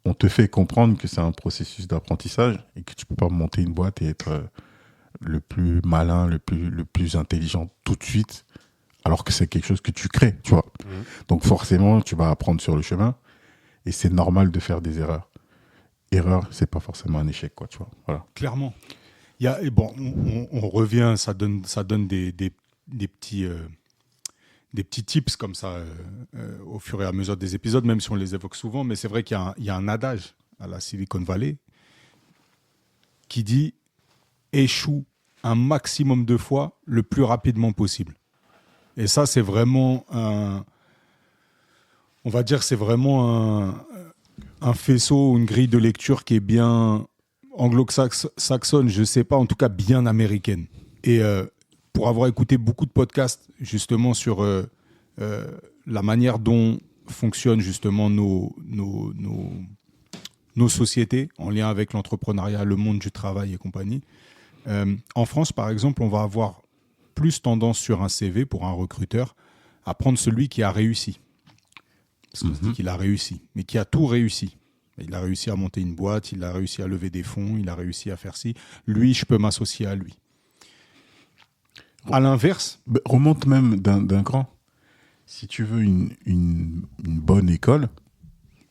on te fait comprendre que c'est un processus d'apprentissage et que tu peux pas monter une boîte et être le plus malin, le plus intelligent tout de suite, alors que c'est quelque chose que tu crées, tu vois. Donc forcément, tu vas apprendre sur le chemin et c'est normal de faire des erreurs. Erreur, c'est pas forcément un échec, quoi, tu vois. Voilà. Clairement. On revient, ça donne des petits tips comme ça au fur et à mesure des épisodes, même si on les évoque souvent, mais c'est vrai qu'il y a un adage à la Silicon Valley qui dit « échoue un maximum de fois le plus rapidement possible ». Et ça, c'est vraiment un faisceau, une grille de lecture qui est bien anglo-saxonne, je sais pas, en tout cas bien américaine. Et pour avoir écouté beaucoup de podcasts justement sur la manière dont fonctionnent justement nos sociétés en lien avec l'entrepreneuriat, le monde du travail et compagnie. En France, par exemple, on va avoir plus tendance sur un CV pour un recruteur à prendre celui qui a réussi. Parce qu'on se dit qu'il a réussi, mais qui a tout réussi. Il a réussi à monter une boîte, il a réussi à lever des fonds, il a réussi à faire ci. Lui, je peux m'associer à lui. À l'inverse... Remonte même d'un cran. Si tu veux une bonne école,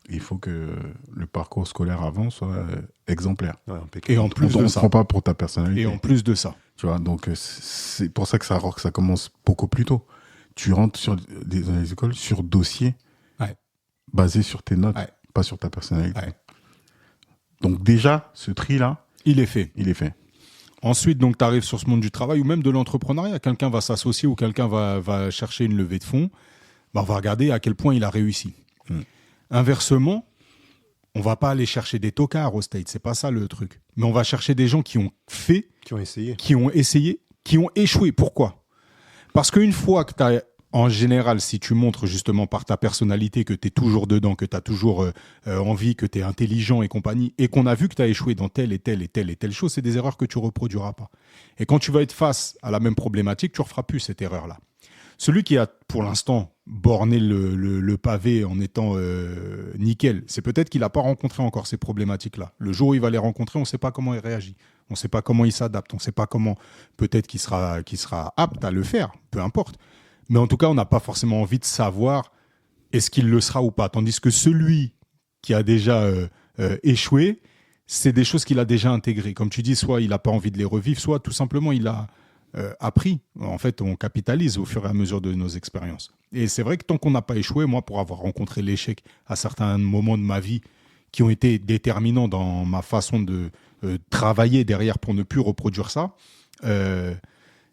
il faut que le parcours scolaire avant soit exemplaire. Ouais, et en plus on ne prend pas pour ta personnalité. Et en plus de ça. Tu vois, donc c'est pour ça que ça commence beaucoup plus tôt. Tu rentres dans les écoles sur dossier basé sur tes notes, pas sur ta personnalité. Ouais. Donc déjà, ce tri-là, il est fait. Ensuite, donc, tu arrives sur ce monde du travail ou même de l'entrepreneuriat. Quelqu'un va s'associer ou quelqu'un va chercher une levée de fonds. On va regarder à quel point il a réussi. Inversement, on va pas aller chercher des tocards au States, c'est pas ça le truc. Mais on va chercher des gens qui ont fait, qui ont essayé, qui ont échoué. Pourquoi ? Parce qu'une fois que tu as, en général, si tu montres justement par ta personnalité que tu es toujours dedans, que tu as toujours envie, que tu es intelligent et compagnie, et qu'on a vu que tu as échoué dans telle et telle et telle et telle chose, c'est des erreurs que tu reproduiras pas. Et quand tu vas être face à la même problématique, tu ne referas plus cette erreur-là. Celui qui a, pour l'instant, borné le pavé en étant nickel, c'est peut-être qu'il n'a pas rencontré encore ces problématiques-là. Le jour où il va les rencontrer, on ne sait pas comment il réagit. On ne sait pas comment il s'adapte. On ne sait pas comment, peut-être qu'il sera apte à le faire, peu importe. Mais en tout cas, on n'a pas forcément envie de savoir est-ce qu'il le sera ou pas. Tandis que celui qui a déjà échoué, c'est des choses qu'il a déjà intégrées. Comme tu dis, soit il n'a pas envie de les revivre, soit tout simplement il a appris. En fait, on capitalise au fur et à mesure de nos expériences. Et c'est vrai que tant qu'on n'a pas échoué, moi, pour avoir rencontré l'échec à certains moments de ma vie qui ont été déterminants dans ma façon de travailler derrière pour ne plus reproduire ça,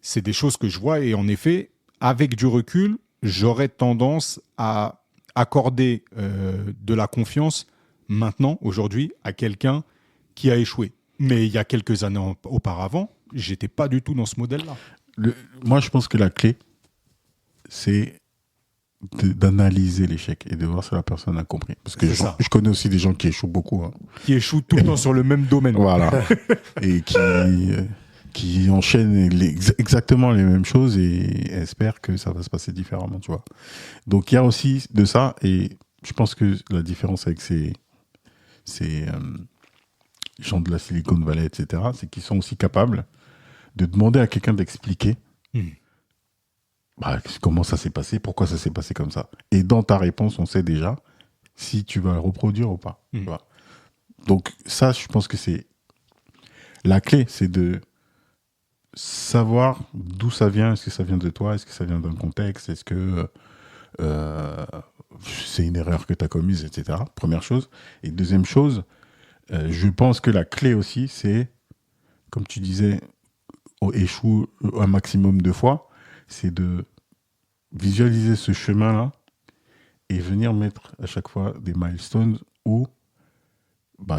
c'est des choses que je vois. Et en effet, avec du recul, j'aurais tendance à accorder de la confiance maintenant, aujourd'hui, à quelqu'un qui a échoué. Mais il y a quelques années auparavant, j'étais pas du tout dans ce modèle-là. Moi, je pense que la clé, c'est d'analyser l'échec et de voir si la personne a compris. Parce que je connais aussi des gens qui échouent beaucoup. Hein. Qui échouent tout le temps sur le même domaine. Voilà. Et qui enchaînent exactement les mêmes choses et espèrent que ça va se passer différemment, tu vois. Donc, il y a aussi de ça. Et je pense que la différence avec ces gens de la Silicon Valley, etc., c'est qu'ils sont aussi capables de demander à quelqu'un d'expliquer comment ça s'est passé, pourquoi ça s'est passé comme ça. Et dans ta réponse, on sait déjà si tu vas le reproduire ou pas. Tu vois. Donc ça, je pense que c'est la clé, c'est de savoir d'où ça vient. Est-ce que ça vient de toi ? Est-ce que ça vient d'un contexte ? Est-ce que c'est une erreur que tu as commise, etc. Première chose. Et deuxième chose, je pense que la clé aussi, c'est, comme tu disais, échoue un maximum de fois, c'est de visualiser ce chemin-là et venir mettre à chaque fois des milestones où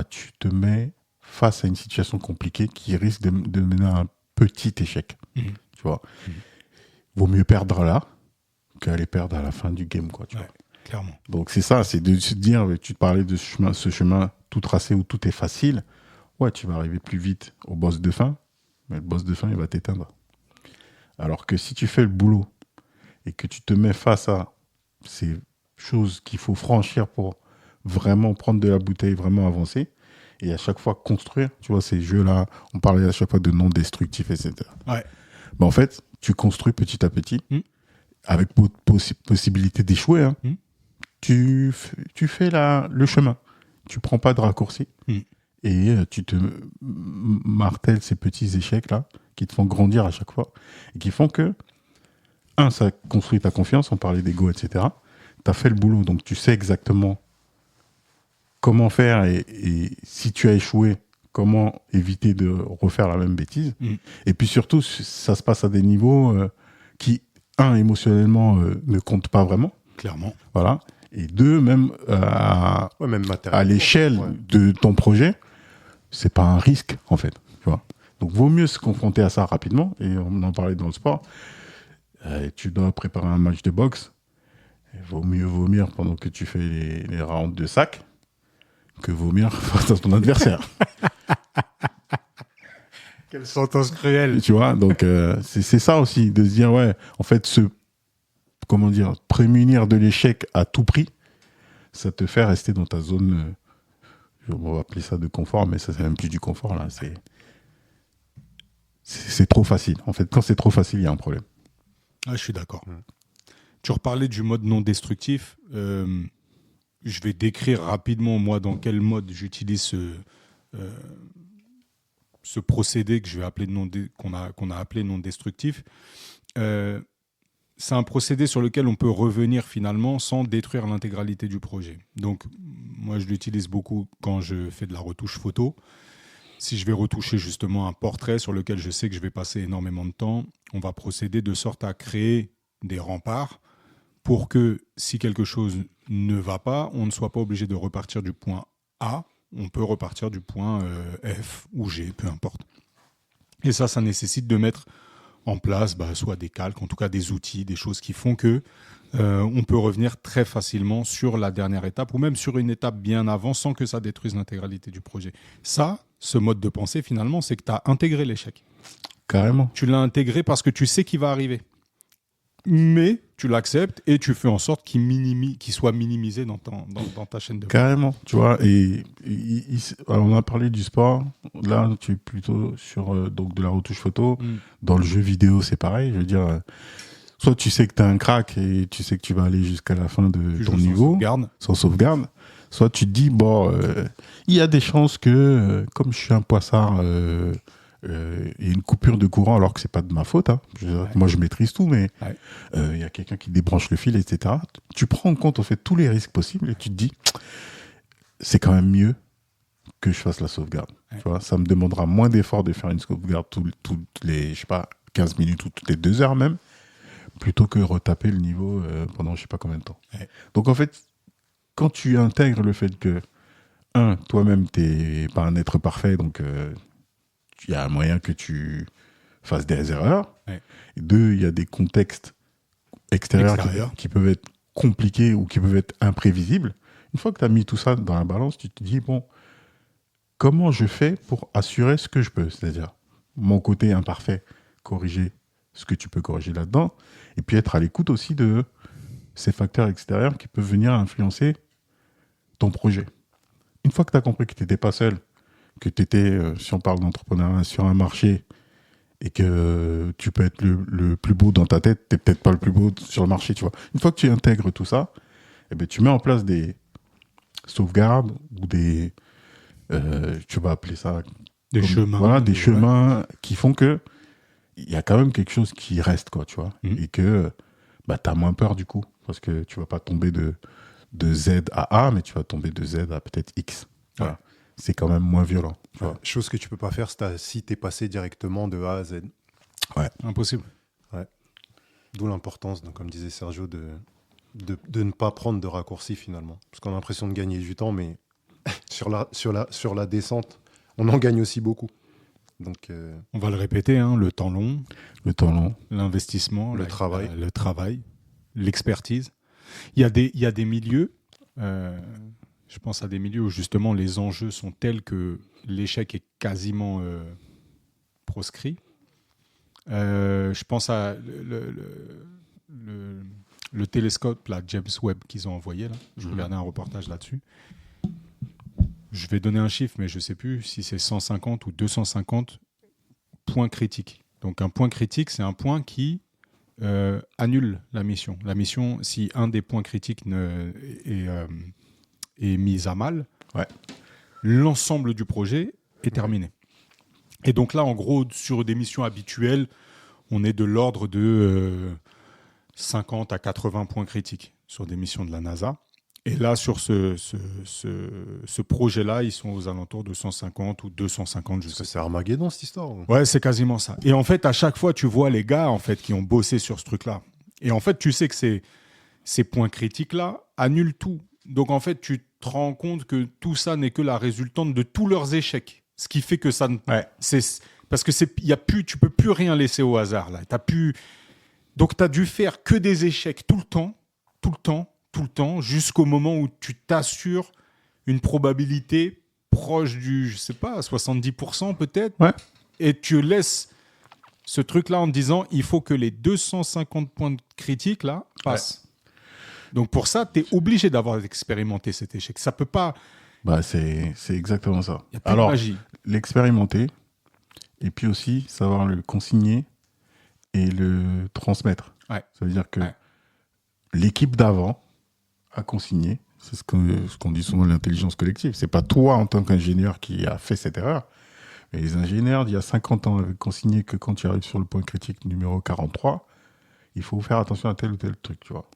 tu te mets face à une situation compliquée qui risque de mener à un petit échec. Tu vois. Vaut mieux perdre là qu'aller perdre à la fin du game, quoi. Tu vois. Clairement. Donc c'est ça, c'est de se dire, tu te parlais de ce chemin tout tracé où tout est facile. Ouais, tu vas arriver plus vite au boss de fin, mais le boss de fin, il va t'éteindre. Alors que si tu fais le boulot et que tu te mets face à ces choses qu'il faut franchir pour vraiment prendre de la bouteille, vraiment avancer, et à chaque fois construire, tu vois, ces jeux-là, on parlait à chaque fois de non destructifs, etc. Ouais. Mais en fait, tu construis petit à petit, avec possibilité d'échouer, hein. Tu fais le chemin. Tu prends pas de raccourci. Et tu te martèles ces petits échecs-là qui te font grandir à chaque fois et qui font que, ça construit ta confiance, on parlait d'ego, etc. Tu as fait le boulot, donc tu sais exactement comment faire et si tu as échoué, comment éviter de refaire la même bêtise. Et puis surtout, ça se passe à des niveaux qui, émotionnellement, ne comptent pas vraiment. Clairement. Voilà. Et deux, même à l'échelle de ton projet, c'est pas un risque, en fait. Tu vois. Donc, vaut mieux se confronter à ça rapidement. Et on en parlait dans le sport. Tu dois préparer un match de boxe. Il vaut mieux vomir pendant que tu fais les rounds de sac que vomir face à ton adversaire. Quelle sentence cruelle. Tu vois, donc c'est ça aussi, de se dire, ouais, en fait, prémunir de l'échec à tout prix, ça te fait rester dans ta zone, on va appeler ça de confort, mais ça, c'est même plus du confort, là, c'est trop facile. En fait, quand c'est trop facile, il y a un problème. Ah, je suis d'accord. Tu reparlais du mode non destructif. Je vais décrire rapidement, moi, dans quel mode j'utilise ce procédé que je vais appeler qu'on a appelé non destructif. C'est un procédé sur lequel on peut revenir finalement sans détruire l'intégralité du projet. Donc, moi, je l'utilise beaucoup quand je fais de la retouche photo. Si je vais retoucher justement un portrait sur lequel je sais que je vais passer énormément de temps, on va procéder de sorte à créer des remparts pour que si quelque chose ne va pas, on ne soit pas obligé de repartir du point A, on peut repartir du point F ou G, peu importe. Et ça nécessite de mettre en place soit des calques, en tout cas des outils, des choses qui font que on peut revenir très facilement sur la dernière étape ou même sur une étape bien avant sans que ça détruise l'intégralité du projet. Ça, ce mode de pensée finalement, c'est que tu as intégré l'échec. Carrément. Tu l'as intégré parce que tu sais qu'il va arriver. Mais tu l'acceptes et tu fais en sorte qu'il soit minimisé dans ta chaîne de valeur. Carrément, tu vois. Et alors on a parlé du sport. Là, tu es plutôt sur donc de la retouche photo. Dans le jeu vidéo, c'est pareil. Je veux dire, soit tu sais que tu as un crack et tu sais que tu vas aller jusqu'à la fin de ton niveau sans sauvegarde. Soit tu te dis, il y a des chances que, comme je suis un poissard, il y a une coupure de courant alors que c'est pas de ma faute. Hein. Moi, je maîtrise tout, mais il y a quelqu'un qui débranche le fil, etc. Tu prends en compte, en fait, tous les risques possibles et tu te dis, c'est quand même mieux que je fasse la sauvegarde. Tu vois, ça me demandera moins d'efforts de faire une sauvegarde toutes les, 15 minutes ou toutes les 2 heures même, plutôt que retaper le niveau pendant je sais pas combien de temps. Donc, en fait, quand tu intègres le fait que, toi-même, t'es pas un être parfait, donc il y a un moyen que tu fasses des erreurs. Et 2, il y a des contextes extérieurs. Qui peuvent être compliqués ou qui peuvent être imprévisibles. Une fois que tu as mis tout ça dans la balance, tu te dis, comment je fais pour assurer ce que je peux? C'est-à-dire, mon côté imparfait, corriger ce que tu peux corriger là-dedans, et puis être à l'écoute aussi de ces facteurs extérieurs qui peuvent venir influencer ton projet. Une fois que tu as compris que tu n'étais pas seul, que tu étais, si on parle d'entrepreneuriat, sur un marché et que tu peux être le plus beau dans ta tête, tu n'es peut-être pas le plus beau sur le marché, tu vois. Une fois que tu intègres tout ça, tu mets en place des sauvegardes ou des... tu vas appeler ça... Des chemins. Voilà, des chemins qui font que il y a quand même quelque chose qui reste, quoi, tu vois. Et que t'as moins peur du coup. Parce que tu vas pas tomber de Z à A, mais tu vas tomber de Z à peut-être X. Voilà. Ouais. C'est quand même moins violent. Tu vois. Chose que tu peux pas faire si t'es passé directement de A à Z. Ouais, impossible. Ouais. D'où l'importance, donc, comme disait Sergio, de ne pas prendre de raccourcis finalement. Parce qu'on a l'impression de gagner du temps, mais sur la descente, on en gagne aussi beaucoup. Donc, on va le répéter, hein, le temps long, l'investissement, le travail, l'expertise. Il y a des milieux, je pense à des milieux où justement les enjeux sont tels que l'échec est quasiment proscrit. Je pense à le télescope, là, James Webb, qu'ils ont envoyé. Là. Je regardais un reportage là-dessus. Je vais donner un chiffre, mais je ne sais plus si c'est 150 ou 250 points critiques. Donc un point critique, c'est un point qui annule la mission. La mission, si un des points critiques est mis à mal, l'ensemble du projet est terminé. Et donc là, en gros, sur des missions habituelles, on est de l'ordre de 50 à 80 points critiques sur des missions de la NASA. Et là, sur ce projet-là, ils sont aux alentours de 150 ou 250. C'est Armageddon, cette histoire. Ouais, c'est quasiment ça. Et en fait, à chaque fois, tu vois les gars en fait, qui ont bossé sur ce truc-là. Et en fait, tu sais que ces points critiques-là annulent tout. Donc, en fait, tu te rends compte que tout ça n'est que la résultante de tous leurs échecs. Ce qui fait que ça... Parce que tu peux plus rien laisser au hasard. Là. Donc, tu as dû faire que des échecs tout le temps, jusqu'au moment où tu t'assures une probabilité proche du, je sais pas, 70% peut-être. Ouais. Et tu laisses ce truc-là en te disant, il faut que les 250 points critiques là passent. Ouais. Donc pour ça, tu es obligé d'avoir expérimenté cet échec. Ça peut pas... c'est exactement ça. Y a plus de magie. L'expérimenter, et puis aussi savoir le consigner et le transmettre. Ouais. Ça veut dire que l'équipe d'avant a consigné, c'est ce qu'on dit souvent, l'intelligence collective. C'est pas toi en tant qu'ingénieur qui a fait cette erreur, mais les ingénieurs d'il y a 50 ans avaient consigné que quand tu arrives sur le point critique numéro 43, il faut faire attention à tel ou tel truc, tu vois.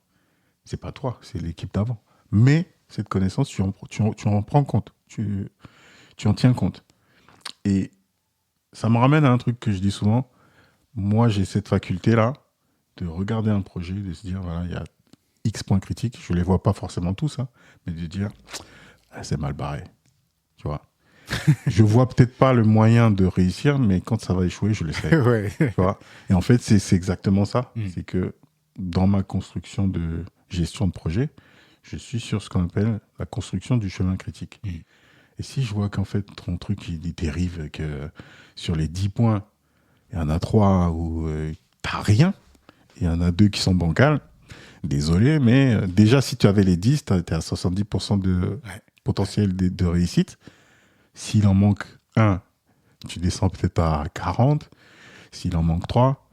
C'est pas toi, c'est l'équipe d'avant. Mais cette connaissance, tu en prends compte, tu en tiens compte. Et ça me ramène à un truc que je dis souvent. Moi, j'ai cette faculté-là de regarder un projet, de se dire, voilà, il y a X points critiques, je ne les vois pas forcément tous, hein, mais de dire, c'est mal barré, tu vois. Je vois peut-être pas le moyen de réussir, mais quand ça va échouer, je le sais. Ouais. Tu vois. Et en fait, c'est exactement ça. C'est que dans ma construction de gestion de projet, je suis sur ce qu'on appelle la construction du chemin critique. Et si je vois qu'en fait, ton truc, il dérive, que sur les 10 points, il y en a 3 où t'as rien, il y en a 2 qui sont bancales, désolé, mais déjà, si tu avais les 10, tu étais à 70% de potentiel de réussite. S'il en manque 1, tu descends peut-être à 40. S'il en manque 3,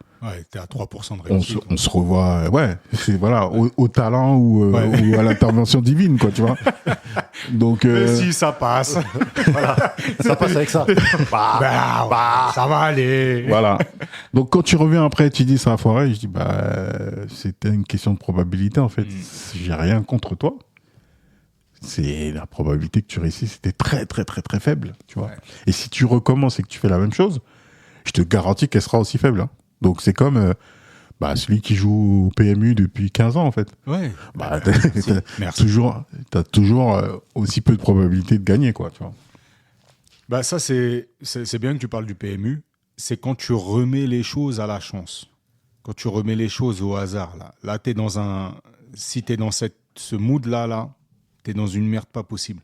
t'es à 3% de réussite. On se revoit au talent ou à l'intervention divine, quoi, tu vois. Donc, mais si ça passe. Voilà, ça passe avec ça. Ça va aller. Voilà. Donc quand tu reviens après, tu dis ça a foiré, je dis c'était une question de probabilité en fait. J'ai rien contre toi. C'est la probabilité que tu réussisses, c'était très très très très faible, tu vois. Et si tu recommences et que tu fais la même chose, je te garantis qu'elle sera aussi faible. Hein. Donc c'est comme celui qui joue au PMU depuis 15 ans en fait. Ouais. T'as toujours aussi peu de probabilité de gagner, quoi, tu vois. Ça c'est bien que tu parles du PMU. C'est quand tu remets les choses à la chance. Quand tu remets les choses au hasard. Là t'es si t'es dans ce mood-là, t'es dans une merde pas possible.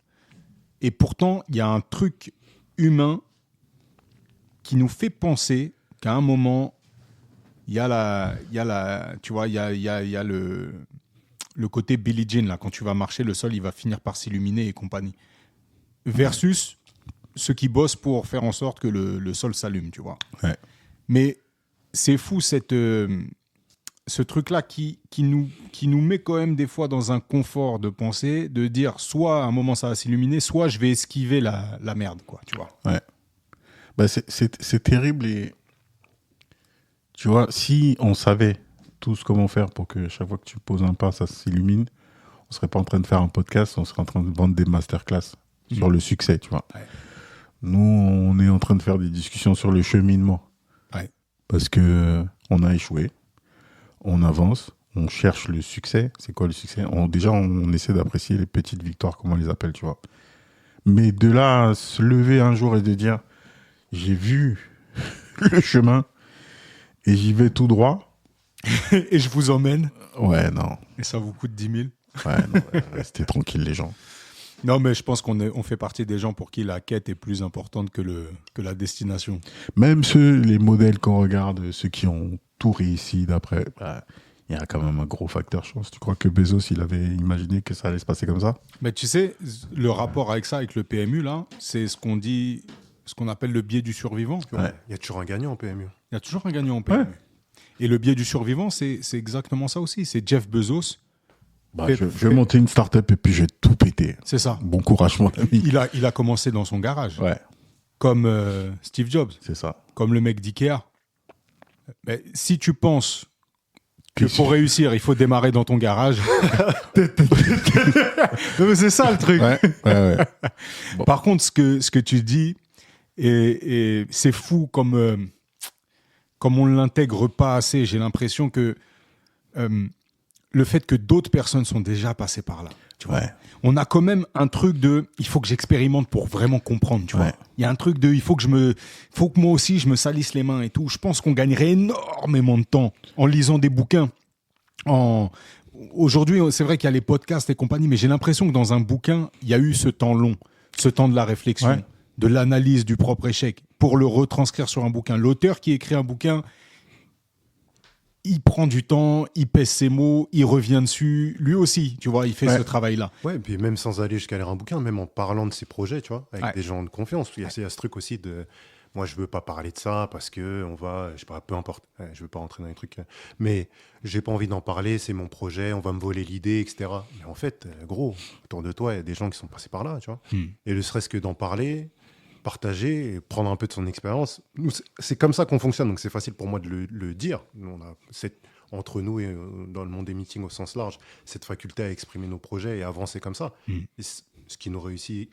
Et pourtant, il y a un truc humain qui nous fait penser qu'à un moment, il y a le côté Billie Jean, là, quand tu vas marcher, le sol, il va finir par s'illuminer et compagnie. Versus ceux qui bossent pour faire en sorte que le sol s'allume, tu vois. Ouais. Mais c'est fou, ce truc-là qui nous met quand même des fois dans un confort de pensée, de dire soit à un moment ça va s'illuminer, soit je vais esquiver la merde, quoi, tu vois. Ouais. C'est terrible et tu vois, si on savait tous comment faire pour que chaque fois que tu poses un pas, ça s'illumine, on serait pas en train de faire un podcast, on serait en train de vendre des masterclass sur le succès, tu vois. Ouais. Nous, on est en train de faire des discussions sur le cheminement. Ouais. Parce que on a échoué, on avance, on cherche le succès. C'est quoi le succès ? Déjà, on essaie d'apprécier les petites victoires, comme on les appelle, tu vois. Mais de là à se lever un jour et de dire, j'ai vu le chemin et j'y vais tout droit. Et je vous emmène. Ouais, non. Et ça vous coûte 10 000. Ouais, non, restez tranquilles, les gens. Non, mais je pense qu'on fait partie des gens pour qui la quête est plus importante que la destination. Même les modèles qu'on regarde, ceux qui ont tout réussi d'après, il y a quand même un gros facteur chance. Tu crois que Bezos, il avait imaginé que ça allait se passer comme ça ? Mais tu sais, le rapport avec ça, avec le PMU, là, c'est ce qu'on appelle le biais du survivant. Ouais. Il y a toujours un gagnant en PMU. Il y a toujours un gagnant en PMU. Ouais. Et le biais du survivant, c'est exactement ça aussi. C'est Jeff Bezos. Je vais monter une start-up et puis je vais tout péter. C'est ça. Bon courage, mon ami. Il a commencé dans son garage. Ouais. Comme Steve Jobs. C'est ça. Comme le mec d'Ikea. Mais si tu penses que pour réussir, il faut démarrer dans ton garage. Non, mais c'est ça le truc. Ouais. Bon. Par contre, ce que tu dis, et c'est fou comme on ne l'intègre pas assez. J'ai l'impression que le fait que d'autres personnes sont déjà passées par là. Tu vois. On a quand même un truc de il faut que j'expérimente pour vraiment comprendre, tu vois. Il y a un truc de il faut que moi aussi je me salisse les mains et tout. Je pense qu'on gagnerait énormément de temps en lisant des bouquins. Aujourd'hui, c'est vrai qu'il y a les podcasts et compagnie, mais j'ai l'impression que dans un bouquin, il y a eu ce temps long, ce temps de la réflexion, de l'analyse du propre échec pour le retranscrire sur un bouquin. L'auteur qui écrit un bouquin, il prend du temps, il pèse ses mots, il revient dessus. Lui aussi, tu vois, il fait ce travail-là. Ouais, et puis même sans aller jusqu'à lire un bouquin, même en parlant de ses projets, tu vois, avec des gens de confiance. Il y a ce truc aussi de... Moi, je veux pas parler de ça parce que on va... Je sais pas, peu importe. Je veux pas rentrer dans les trucs. Mais j'ai pas envie d'en parler, c'est mon projet, on va me voler l'idée, etc. Mais en fait, gros, autour de toi, il y a des gens qui sont passés par là, tu vois. Et ne serait-ce que d'en parler... partager et prendre un peu de son expérience. Nous, c'est comme ça qu'on fonctionne, donc c'est facile pour moi de le dire. Nous, on a entre nous et dans le monde des meetings au sens large, cette faculté à exprimer nos projets et avancer comme ça. Et ce qui nous réussit,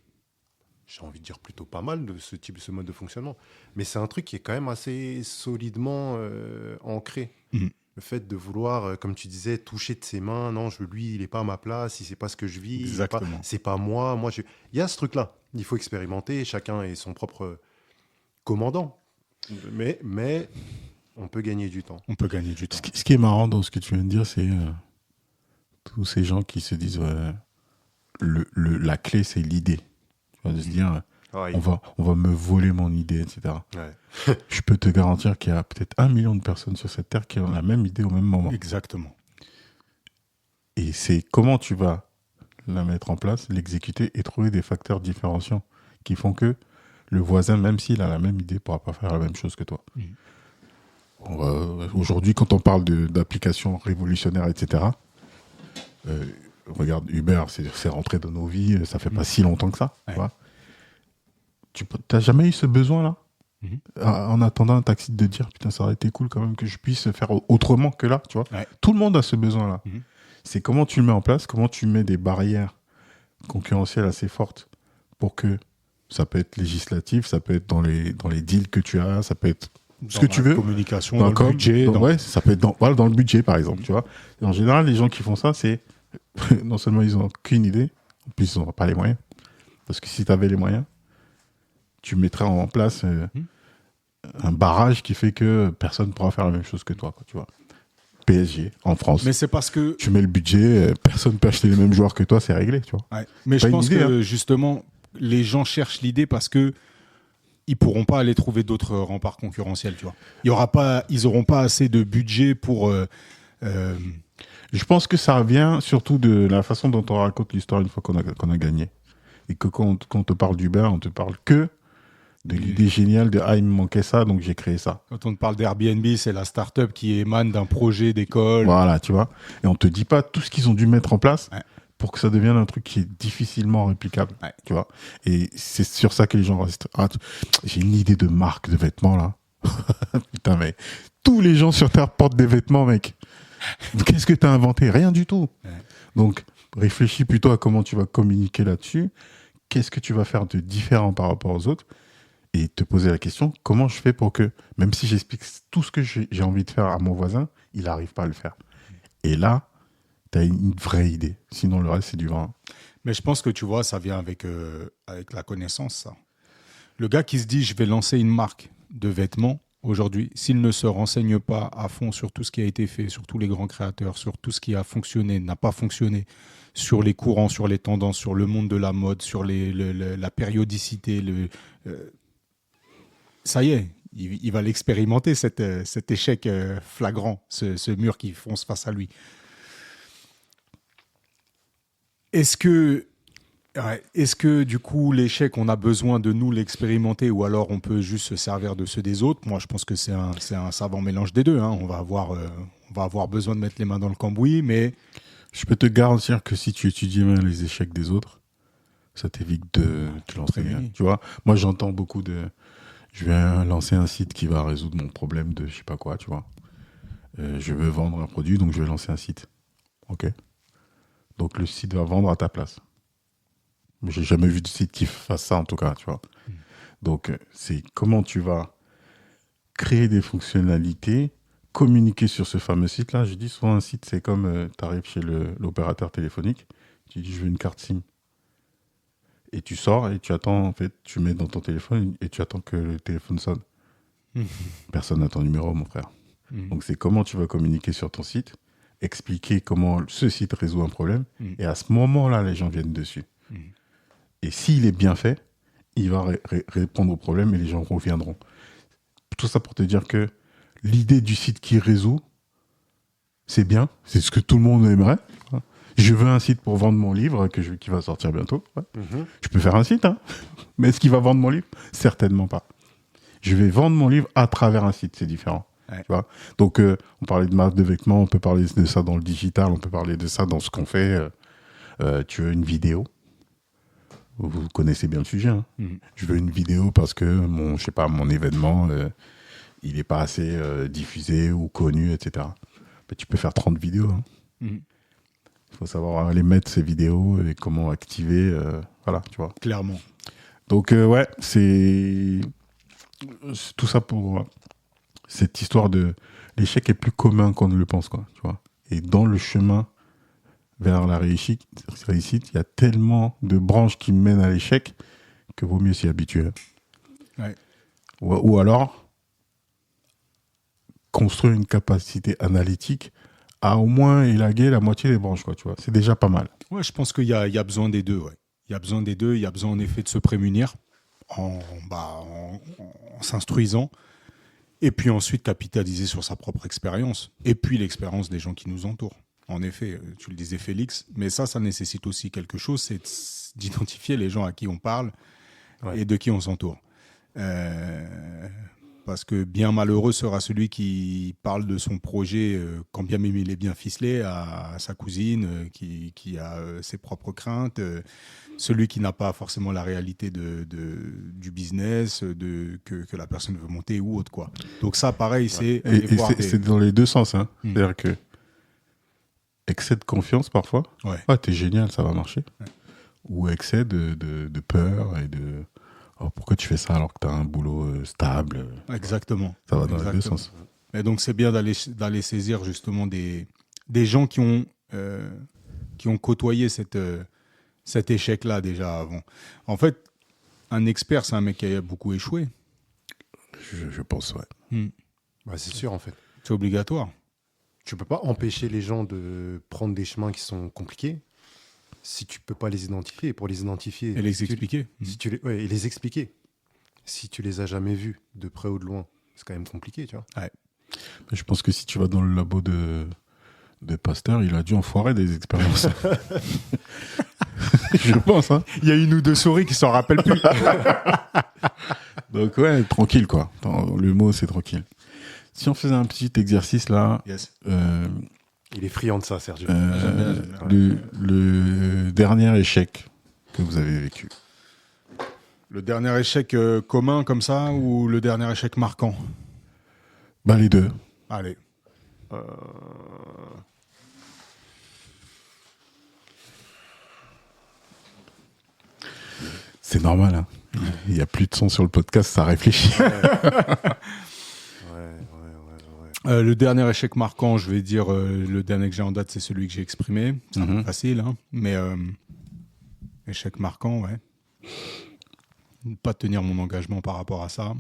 j'ai envie de dire plutôt pas mal de ce mode de fonctionnement. Mais c'est un truc qui est quand même assez solidement ancré. Le fait de vouloir, comme tu disais, toucher de ses mains, non, lui, il n'est pas à ma place, il ne sait pas ce que je vis, exactement. C'est pas moi. Il y a ce truc-là. Il faut expérimenter, chacun est son propre commandant. Mais on peut gagner du temps. On peut gagner du temps. Ce qui est marrant dans ce que tu viens de dire, c'est tous ces gens qui se disent la clé, c'est l'idée. Tu vois, de se dire, on va me voler mon idée, etc. Ouais. Je peux te garantir qu'il y a peut-être 1 million de personnes sur cette terre qui ont la même idée au même moment. Exactement. Et c'est comment tu vas la mettre en place, l'exécuter et trouver des facteurs différenciants qui font que le voisin, même s'il a la même idée, ne pourra pas faire la même chose que toi. Aujourd'hui, quand on parle d'applications révolutionnaires, etc., regarde, Uber, c'est rentré dans nos vies, ça fait pas si longtemps que ça. Tu n'as jamais eu ce besoin-là en attendant un taxi de dire, putain, ça aurait été cool quand même que je puisse faire autrement que là, tu vois. Tout le monde a ce besoin-là. C'est comment tu le mets en place, comment tu mets des barrières concurrentielles assez fortes pour que ça peut être législatif, ça peut être dans les deals que tu as, ça peut être ce que tu veux. Communication, dans le budget. Ouais, ça peut être dans le budget, par exemple, tu vois. Et en général, les gens qui font ça, c'est non seulement ils n'ont qu'une idée, en plus ils n'ont pas les moyens. Parce que si tu avais les moyens, tu mettrais en place un barrage qui fait que personne ne pourra faire la même chose que toi, quoi, tu vois. PSG en France. Mais c'est parce que tu mets le budget, personne ne peut acheter les mêmes joueurs que toi, c'est réglé, tu vois. Ouais. Mais je pense que justement, les gens cherchent l'idée parce que ils pourront pas aller trouver d'autres remparts concurrentiels, tu vois. Ils n'auront pas assez de budget pour. Je pense que ça revient surtout de la façon dont on raconte l'histoire une fois qu'on a gagné. Et que quand on te parle d'Uber, on te parle que de l'idée géniale de « Ah, il me manquait ça, donc j'ai créé ça ». Quand on te parle d'Airbnb, c'est la start-up qui émane d'un projet d'école. Voilà, tu vois. Et on te dit pas tout ce qu'ils ont dû mettre en place pour que ça devienne un truc qui est difficilement réplicable, tu vois. Et c'est sur ça que les gens restent. Ah, j'ai une idée de marque de vêtements, là. Putain, mais tous les gens sur Terre portent des vêtements, mec. Qu'est-ce que tu as inventé? Rien du tout. Ouais. Donc, réfléchis plutôt à comment tu vas communiquer là-dessus. Qu'est-ce que tu vas faire de différent par rapport aux autres? Et te poser la question, comment je fais pour que, même si j'explique tout ce que j'ai envie de faire à mon voisin, il n'arrive pas à le faire. Et là, tu as une vraie idée. Sinon, le reste, c'est du vent. Mais je pense que tu vois, ça vient avec la connaissance, ça. Le gars qui se dit, je vais lancer une marque de vêtements, aujourd'hui, s'il ne se renseigne pas à fond sur tout ce qui a été fait, sur tous les grands créateurs, sur tout ce qui a fonctionné, n'a pas fonctionné, sur les courants, sur les tendances, sur le monde de la mode, sur la périodicité, ça y est, il va l'expérimenter, cet échec flagrant, ce mur qui fonce face à lui. Est-ce que du coup, l'échec, on a besoin de nous l'expérimenter ou alors on peut juste se servir de ceux des autres? Moi, je pense que c'est un savant mélange des deux. Hein. On va avoir besoin de mettre les mains dans le cambouis, mais... Je peux te garantir que si tu étudies bien les échecs des autres, ça t'évite de te lancer. Oui. Tu vois, moi, j'entends beaucoup de... Je vais lancer un site qui va résoudre mon problème de je sais pas quoi, tu vois. Je veux vendre un produit, donc je vais lancer un site. OK. Donc, le site va vendre à ta place. Mais j'ai jamais vu de site qui fasse ça, en tout cas, tu vois. Donc, c'est comment tu vas créer des fonctionnalités, communiquer sur ce fameux site-là. Je dis souvent un site, c'est comme tu arrives chez l'opérateur téléphonique, tu dis je veux une carte SIM. Et tu sors et tu attends, en fait, tu mets dans ton téléphone et tu attends que le téléphone sonne. Personne n'a ton numéro, mon frère. Donc, c'est comment tu vas communiquer sur ton site, expliquer comment ce site résout un problème. Et à ce moment-là, les gens viennent dessus. Et s'il est bien fait, il va répondre au problème et les gens reviendront. Tout ça pour te dire que l'idée du site qui résout, c'est bien. C'est ce que tout le monde aimerait. Je veux un site pour vendre mon livre qui va sortir bientôt. Ouais. Je peux faire un site, hein. Mais est-ce qu'il va vendre mon livre? Certainement pas. Je vais vendre mon livre à travers un site, c'est différent. Ouais. Tu vois. Donc, on parlait de marque de vêtements, on peut parler de ça dans le digital, on peut parler de ça dans ce qu'on fait. Tu veux une vidéo? Vous connaissez bien le sujet. Hein. Je veux une vidéo parce que mon événement, il n'est pas assez diffusé ou connu, etc. Mais tu peux faire 30 vidéos. Hein. Il faut savoir aller mettre ces vidéos et comment activer. Voilà, tu vois. Clairement. Donc, ouais, c'est tout ça pour cette histoire de l'échec est plus commun qu'on ne le pense, quoi, tu vois. Et dans le chemin vers la réussite, il y a tellement de branches qui mènent à l'échec que vaut mieux s'y habituer. Ouais. Ou alors, construire une capacité analytique à au moins élaguer la moitié des branches, quoi, tu vois. C'est déjà pas mal. Ouais, je pense qu'il y a besoin des deux, ouais. Il y a besoin des deux, il y a besoin en effet de se prémunir en s'instruisant et puis ensuite capitaliser sur sa propre expérience et puis l'expérience des gens qui nous entourent. En effet, tu le disais Félix, mais ça nécessite aussi quelque chose, c'est d'identifier les gens à qui on parle et de qui on s'entoure. Parce que bien malheureux sera celui qui parle de son projet, quand bien même il est bien ficelé, à sa cousine qui a ses propres craintes, celui qui n'a pas forcément la réalité du business, que la personne veut monter ou autre, quoi. Donc ça, pareil, c'est... c'est dans les deux sens. Hein. C'est-à-dire que excès de confiance parfois, t'es génial, ça va marcher. Ouais. Ou excès de peur et de pourquoi tu fais ça alors que tu as un boulot stable. Exactement. Ça va dans les deux sens. Et donc c'est bien d'aller saisir justement des gens qui ont côtoyé cet échec-là déjà avant. En fait, un expert, c'est un mec qui a beaucoup échoué. Je pense, ouais. Bah, c'est sûr, en fait. C'est obligatoire. Tu peux pas empêcher les gens de prendre des chemins qui sont compliqués si tu peux pas les identifier. Et pour les identifier... Et les expliquer. Et les expliquer. Si tu les as jamais vus, de près ou de loin, c'est quand même compliqué, tu vois. Ouais. Mais je pense que si tu vas dans le labo de Pasteur, il a dû enfoirer des expériences. Je pense, hein. Il y a une ou deux souris qui s'en rappellent plus. Donc ouais, tranquille, quoi. Le mot, c'est tranquille. Si on faisait un petit exercice là... Yes. Il est friand de ça, Sergio. Le dernier échec que vous avez vécu. Le dernier échec commun comme ça ou le dernier échec marquant? Bah les deux. Allez. C'est normal, hein. Il n'y a plus de son sur le podcast, ça réfléchit. Le dernier échec marquant, je vais dire, le dernier que j'ai en date, c'est celui que j'ai exprimé. C'est un peu facile, hein, mais échec marquant, ouais. Ne pas tenir mon engagement par rapport à ça.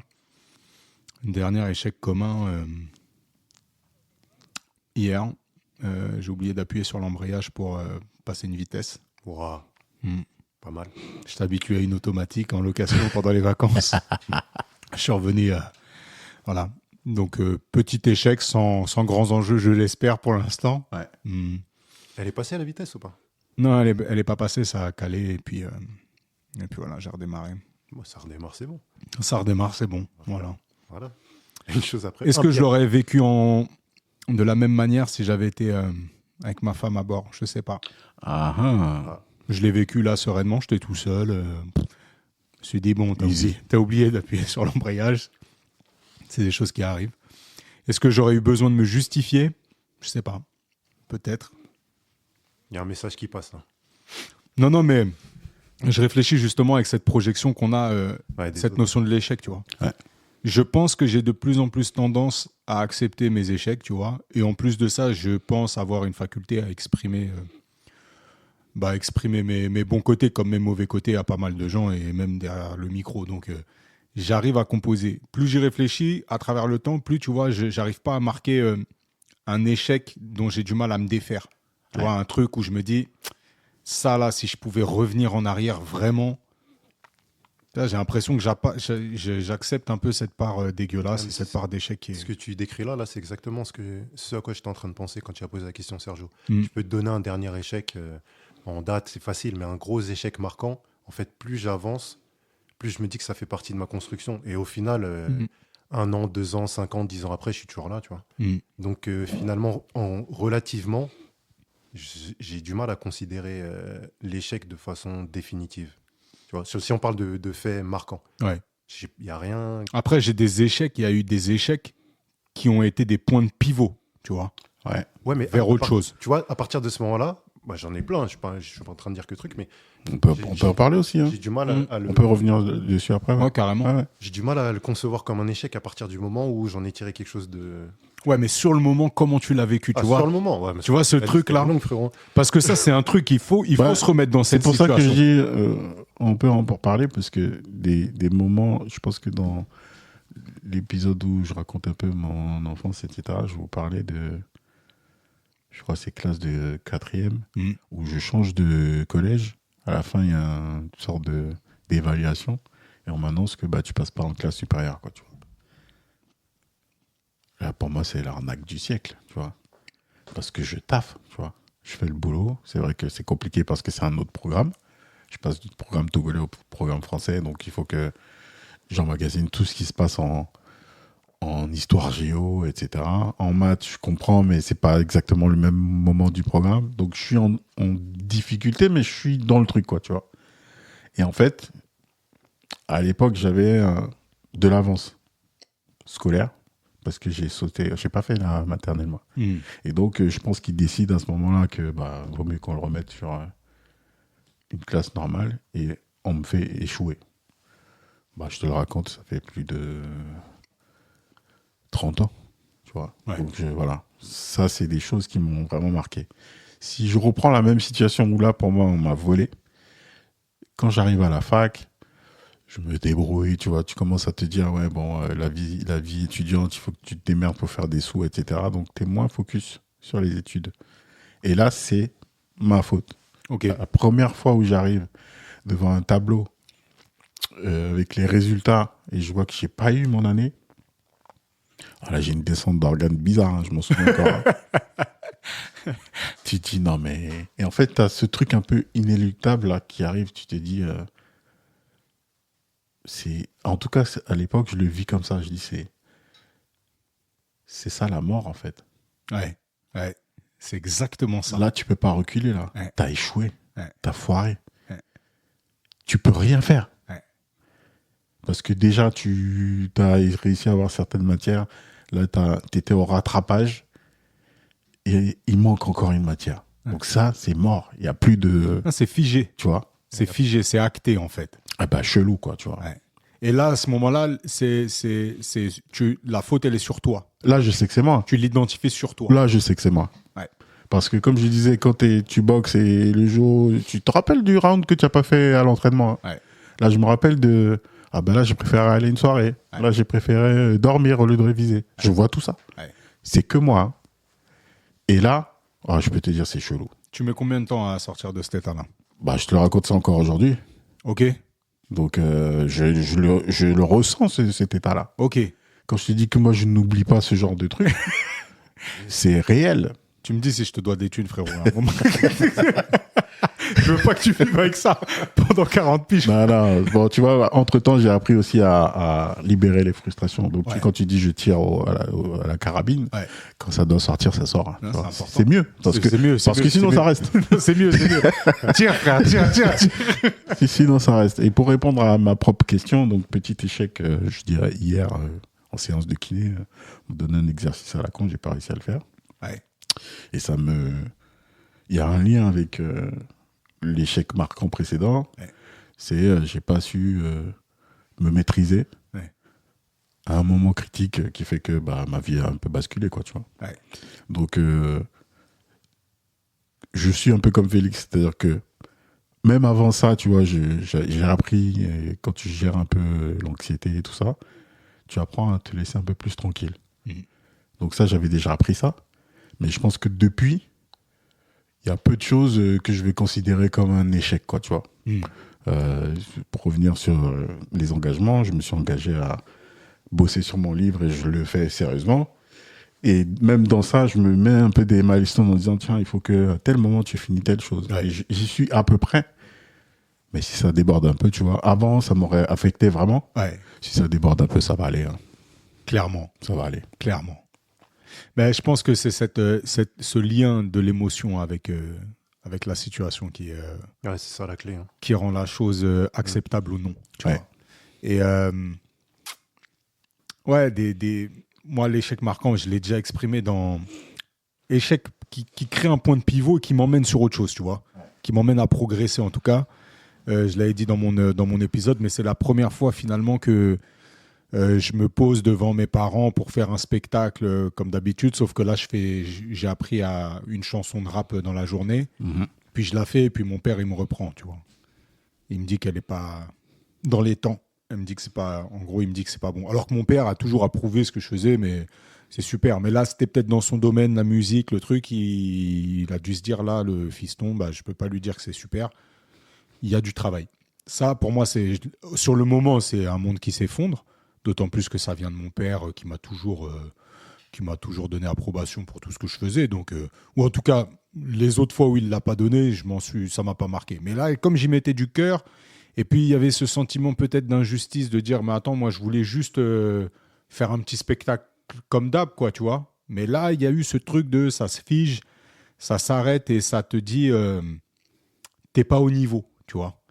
Dernier échec commun, hier, j'ai oublié d'appuyer sur l'embrayage pour passer une vitesse. Wow. Pas mal. Je t'habitue à une automatique en location pendant les vacances. Je suis revenu, voilà. Donc, petit échec sans grands enjeux, je l'espère pour l'instant. Ouais. Elle est passée à la vitesse ou pas? Non, elle est pas passée, ça a calé et puis voilà, j'ai redémarré. Bon, ça redémarre, c'est bon. Ça redémarre, c'est bon. Voilà. Une chose après. Est-ce que je l'aurais vécu de la même manière si j'avais été avec ma femme à bord? Je sais pas. Je l'ai vécu là sereinement, j'étais tout seul. Je me suis dit, bon, t'as oublié d'appuyer sur l'embrayage. C'est des choses qui arrivent. Est-ce que j'aurais eu besoin de me justifier? Je sais pas. Peut-être. Il y a un message qui passe là. Non, mais je réfléchis justement avec cette projection qu'on a, cette notion de l'échec, tu vois. Ouais. Je pense que j'ai de plus en plus tendance à accepter mes échecs, tu vois. Et en plus de ça, je pense avoir une faculté à exprimer mes bons côtés comme mes mauvais côtés à pas mal de gens et même derrière le micro. Donc, j'arrive à composer. Plus j'y réfléchis à travers le temps, plus, tu vois, j'arrive pas à marquer un échec dont j'ai du mal à me défaire. Tu vois, un truc où je me dis, ça là, si je pouvais revenir en arrière vraiment, là, j'ai l'impression que j'accepte un peu cette part dégueulasse et cette part d'échec. Ce que tu décris là, c'est exactement ce à quoi j'étais en train de penser quand tu as posé la question, Sergio. Je peux te donner un dernier échec en date, c'est facile, mais un gros échec marquant. En fait, plus j'avance, plus je me dis que ça fait partie de ma construction. Et au final, 1 an, 2 ans, 5 ans, 10 ans après, je suis toujours là, tu vois. Donc finalement, relativement, j'ai du mal à considérer l'échec de façon définitive. Tu vois, si on parle de faits marquants. Ouais. Il n'y a rien. Après, il y a eu des échecs qui ont été des points de pivot, tu vois. Ouais, mais vers autre chose. Tu vois, à partir de ce moment-là, j'en ai plein, je ne suis pas en train de dire que truc, mais... On peut en parler aussi. Hein. J'ai du mal à le... On peut revenir dessus après. Ouais, carrément. Ouais. J'ai du mal à le concevoir comme un échec à partir du moment où j'en ai tiré quelque chose de... Ouais, mais sur le moment, comment tu l'as vécu, tu vois? Sur le moment, ouais. Tu vois ce truc-là? Parce que ça, c'est un truc qu'il faut se remettre dans cette situation. C'est pour ça que je dis, on peut en parler, parce que des moments, je pense que dans l'épisode où je raconte un peu mon enfance, etc., je vous parlais de... Je crois que c'est classe de 4e, où je change de collège. À la fin, il y a une sorte d'évaluation. Et on m'annonce que tu passes pas en classe supérieure, quoi, tu vois. Là, pour moi, c'est l'arnaque du siècle, tu vois. Parce que je taffe, tu vois. Je fais le boulot. C'est vrai que c'est compliqué parce que c'est un autre programme. Je passe du programme togolais au programme français. Donc, il faut que j'emmagasine tout ce qui se passe en histoire géo, etc. En maths, je comprends, mais c'est pas exactement le même moment du programme. Donc, je suis en difficulté, mais je suis dans le truc, quoi, tu vois. Et en fait, à l'époque, j'avais de l'avance scolaire parce que j'ai pas fait la maternelle, moi. Et donc, je pense qu'ils décident à ce moment-là que vaut mieux qu'on le remette sur une classe normale et on me fait échouer. Je te le raconte, ça fait plus de 30 ans, tu vois. Ouais. Donc, voilà. Ça, c'est des choses qui m'ont vraiment marqué. Si je reprends la même situation où là, pour moi, on m'a volé, quand j'arrive à la fac, je me débrouille, tu vois. Tu commences à te dire, la vie étudiante, il faut que tu te démerdes pour faire des sous, etc. Donc, tu es moins focus sur les études. Et là, c'est ma faute. Okay. La première fois où j'arrive devant un tableau avec les résultats et je vois que j'ai pas eu mon année, là, j'ai une descente d'organes bizarre, hein, je m'en souviens encore. Tu te dis, non, mais... Et en fait, tu as ce truc un peu inéluctable là, qui arrive, tu te dis... En tout cas, à l'époque, je le vis comme ça. Je dis, c'est ça la mort, en fait. Ouais, c'est exactement ça. Là, tu peux pas reculer, là. Ouais. T'as échoué, t'as foiré. Ouais. Tu peux rien faire. Ouais. Parce que déjà, tu as réussi à avoir certaines matières. Là, t'étais au rattrapage. et il manque encore une matière. Donc ça, c'est mort. Il n'y a plus de... C'est figé. Tu vois ? C'est figé, c'est acté, en fait. Ah bah, chelou, quoi, tu vois. Ouais. Et là, à ce moment-là, la faute, elle est sur toi. Là, je sais que c'est moi. Tu l'identifies sur toi. Là, je sais que c'est moi. Ouais. Parce que, comme je disais, quand tu boxes et le jour... Tu te rappelles du round que tu n'as pas fait à l'entraînement, hein. Ouais. Là, je me rappelle de... Ah ben là, j'ai préféré aller une soirée. Ouais. Là, j'ai préféré dormir au lieu de réviser. Ouais. Je vois tout ça. Ouais. C'est que moi. Hein. Et là, je peux te dire, c'est chelou. Tu mets combien de temps à sortir de cet état-là ? Bah, je te le raconte ça encore aujourd'hui. Ok. Donc, je le ressens, cet état-là. Ok. Quand je te dis que moi, je n'oublie pas ce genre de truc, c'est réel. Tu me dis si je te dois des thunes, frérot. Je veux pas que tu vives avec ça pendant 40 piges. Non. Bon, tu vois, entre-temps, j'ai appris aussi à libérer les frustrations. Donc, quand tu dis je tire à la carabine, quand ça doit sortir, ça sort. Hein, c'est mieux. Parce que sinon, ça reste. C'est mieux. Tire, frère, tire. Sinon, ça reste. Et pour répondre à ma propre question, donc, petit échec, je dirais, hier, en séance de kiné, on me donnait un exercice à la con, j'ai pas réussi à le faire. Ouais. Et ça me... Il y a un lien avec l'échec marquant précédent. Ouais. C'est j'ai pas su me maîtriser à un moment critique qui fait que ma vie a un peu basculé, quoi, tu vois. Ouais. Donc, je suis un peu comme Félix, c'est-à-dire que même avant ça, tu vois, j'ai appris, quand tu gères un peu l'anxiété et tout ça, tu apprends à te laisser un peu plus tranquille. Donc ça, j'avais déjà appris ça. Mais je pense que depuis, il y a peu de choses que je vais considérer comme un échec, quoi, tu vois. Pour revenir sur les engagements, je me suis engagé à bosser sur mon livre et je le fais sérieusement. Et même dans ça, je me mets un peu des milestones en disant, tiens, il faut que à tel moment, tu finis telle chose. Ouais. J'y suis à peu près. Mais si ça déborde un peu, tu vois, avant, ça m'aurait affecté vraiment. Ouais. Si ça déborde un peu, ça va aller. Hein. Clairement. Ça va aller. Clairement. Mais je pense que c'est ce lien de l'émotion avec la situation qui c'est ça la clé. Hein. Qui rend la chose acceptable ou non. Tu vois. Et moi, l'échec marquant, je l'ai déjà exprimé dans échec qui crée un point de pivot et qui m'emmène sur autre chose, tu vois. Qui m'emmène à progresser en tout cas. Je l'avais dit dans mon épisode, mais c'est la première fois finalement que je me pose devant mes parents pour faire un spectacle comme d'habitude, sauf que là, j'ai appris à une chanson de rap dans la journée, puis je la fais, et puis mon père, il me reprend, tu vois. Il me dit qu'elle n'est pas dans les temps. Il me dit que c'est pas, en gros, il me dit que c'est pas bon. Alors que mon père a toujours approuvé ce que je faisais, mais c'est super. Mais là, c'était peut-être dans son domaine, la musique, le truc, il a dû se dire, là, le fiston, je peux pas lui dire que c'est super. Il y a du travail. Ça, pour moi, sur le moment, c'est un monde qui s'effondre. D'autant plus que ça vient de mon père qui m'a toujours donné approbation pour tout ce que je faisais. Donc, ou en tout cas, les autres fois où il ne l'a pas donné, ça ne m'a pas marqué. Mais là, comme j'y mettais du cœur, et puis il y avait ce sentiment peut-être d'injustice de dire, mais attends, moi je voulais juste faire un petit spectacle comme d'hab, quoi, tu vois. Mais là, il y a eu ce truc de ça se fige, ça s'arrête et ça te dit, t'es pas au niveau, tu vois.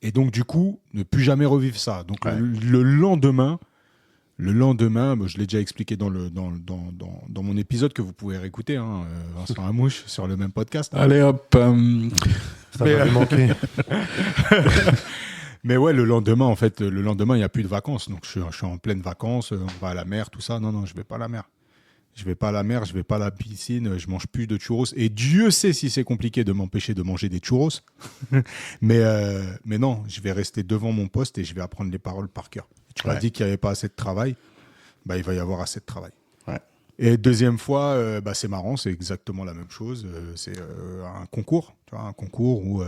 Et donc, du coup, ne plus jamais revivre ça. Donc, le lendemain, je l'ai déjà expliqué dans mon épisode que vous pouvez réécouter, hein, Vincent Hamouche, sur le même podcast. Allez hop, ça va lui manquer. Mais ouais, le lendemain, il n'y a plus de vacances. Donc, je suis en pleine vacances, on va à la mer, tout ça. Non, je vais pas à la mer. Je vais pas à la mer, je vais pas à la piscine, je mange plus de churros. Et Dieu sait si c'est compliqué de m'empêcher de manger des churros. mais non, je vais rester devant mon poste et je vais apprendre les paroles par cœur. Tu m'as dit qu'il n'y avait pas assez de travail. Il va y avoir assez de travail. Ouais. Et deuxième fois, c'est marrant, c'est exactement la même chose. C'est un concours, tu vois, un concours où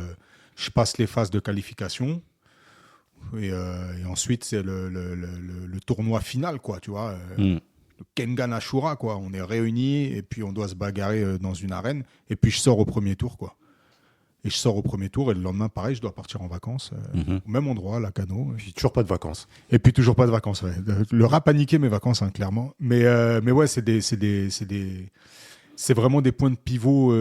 je passe les phases de qualification. Et ensuite, c'est le tournoi final, quoi, tu vois. Le Kengan Ashura, quoi. On est réunis et puis on doit se bagarrer dans une arène. Et puis je sors au premier tour, quoi. Et je sors au premier tour et le lendemain, pareil, je dois partir en vacances. Au même endroit, Lacanau. Et puis toujours pas de vacances. Et puis toujours pas de vacances, ouais. Le rap a niqué mes vacances, hein, clairement. Mais ouais, c'est vraiment des points de pivot.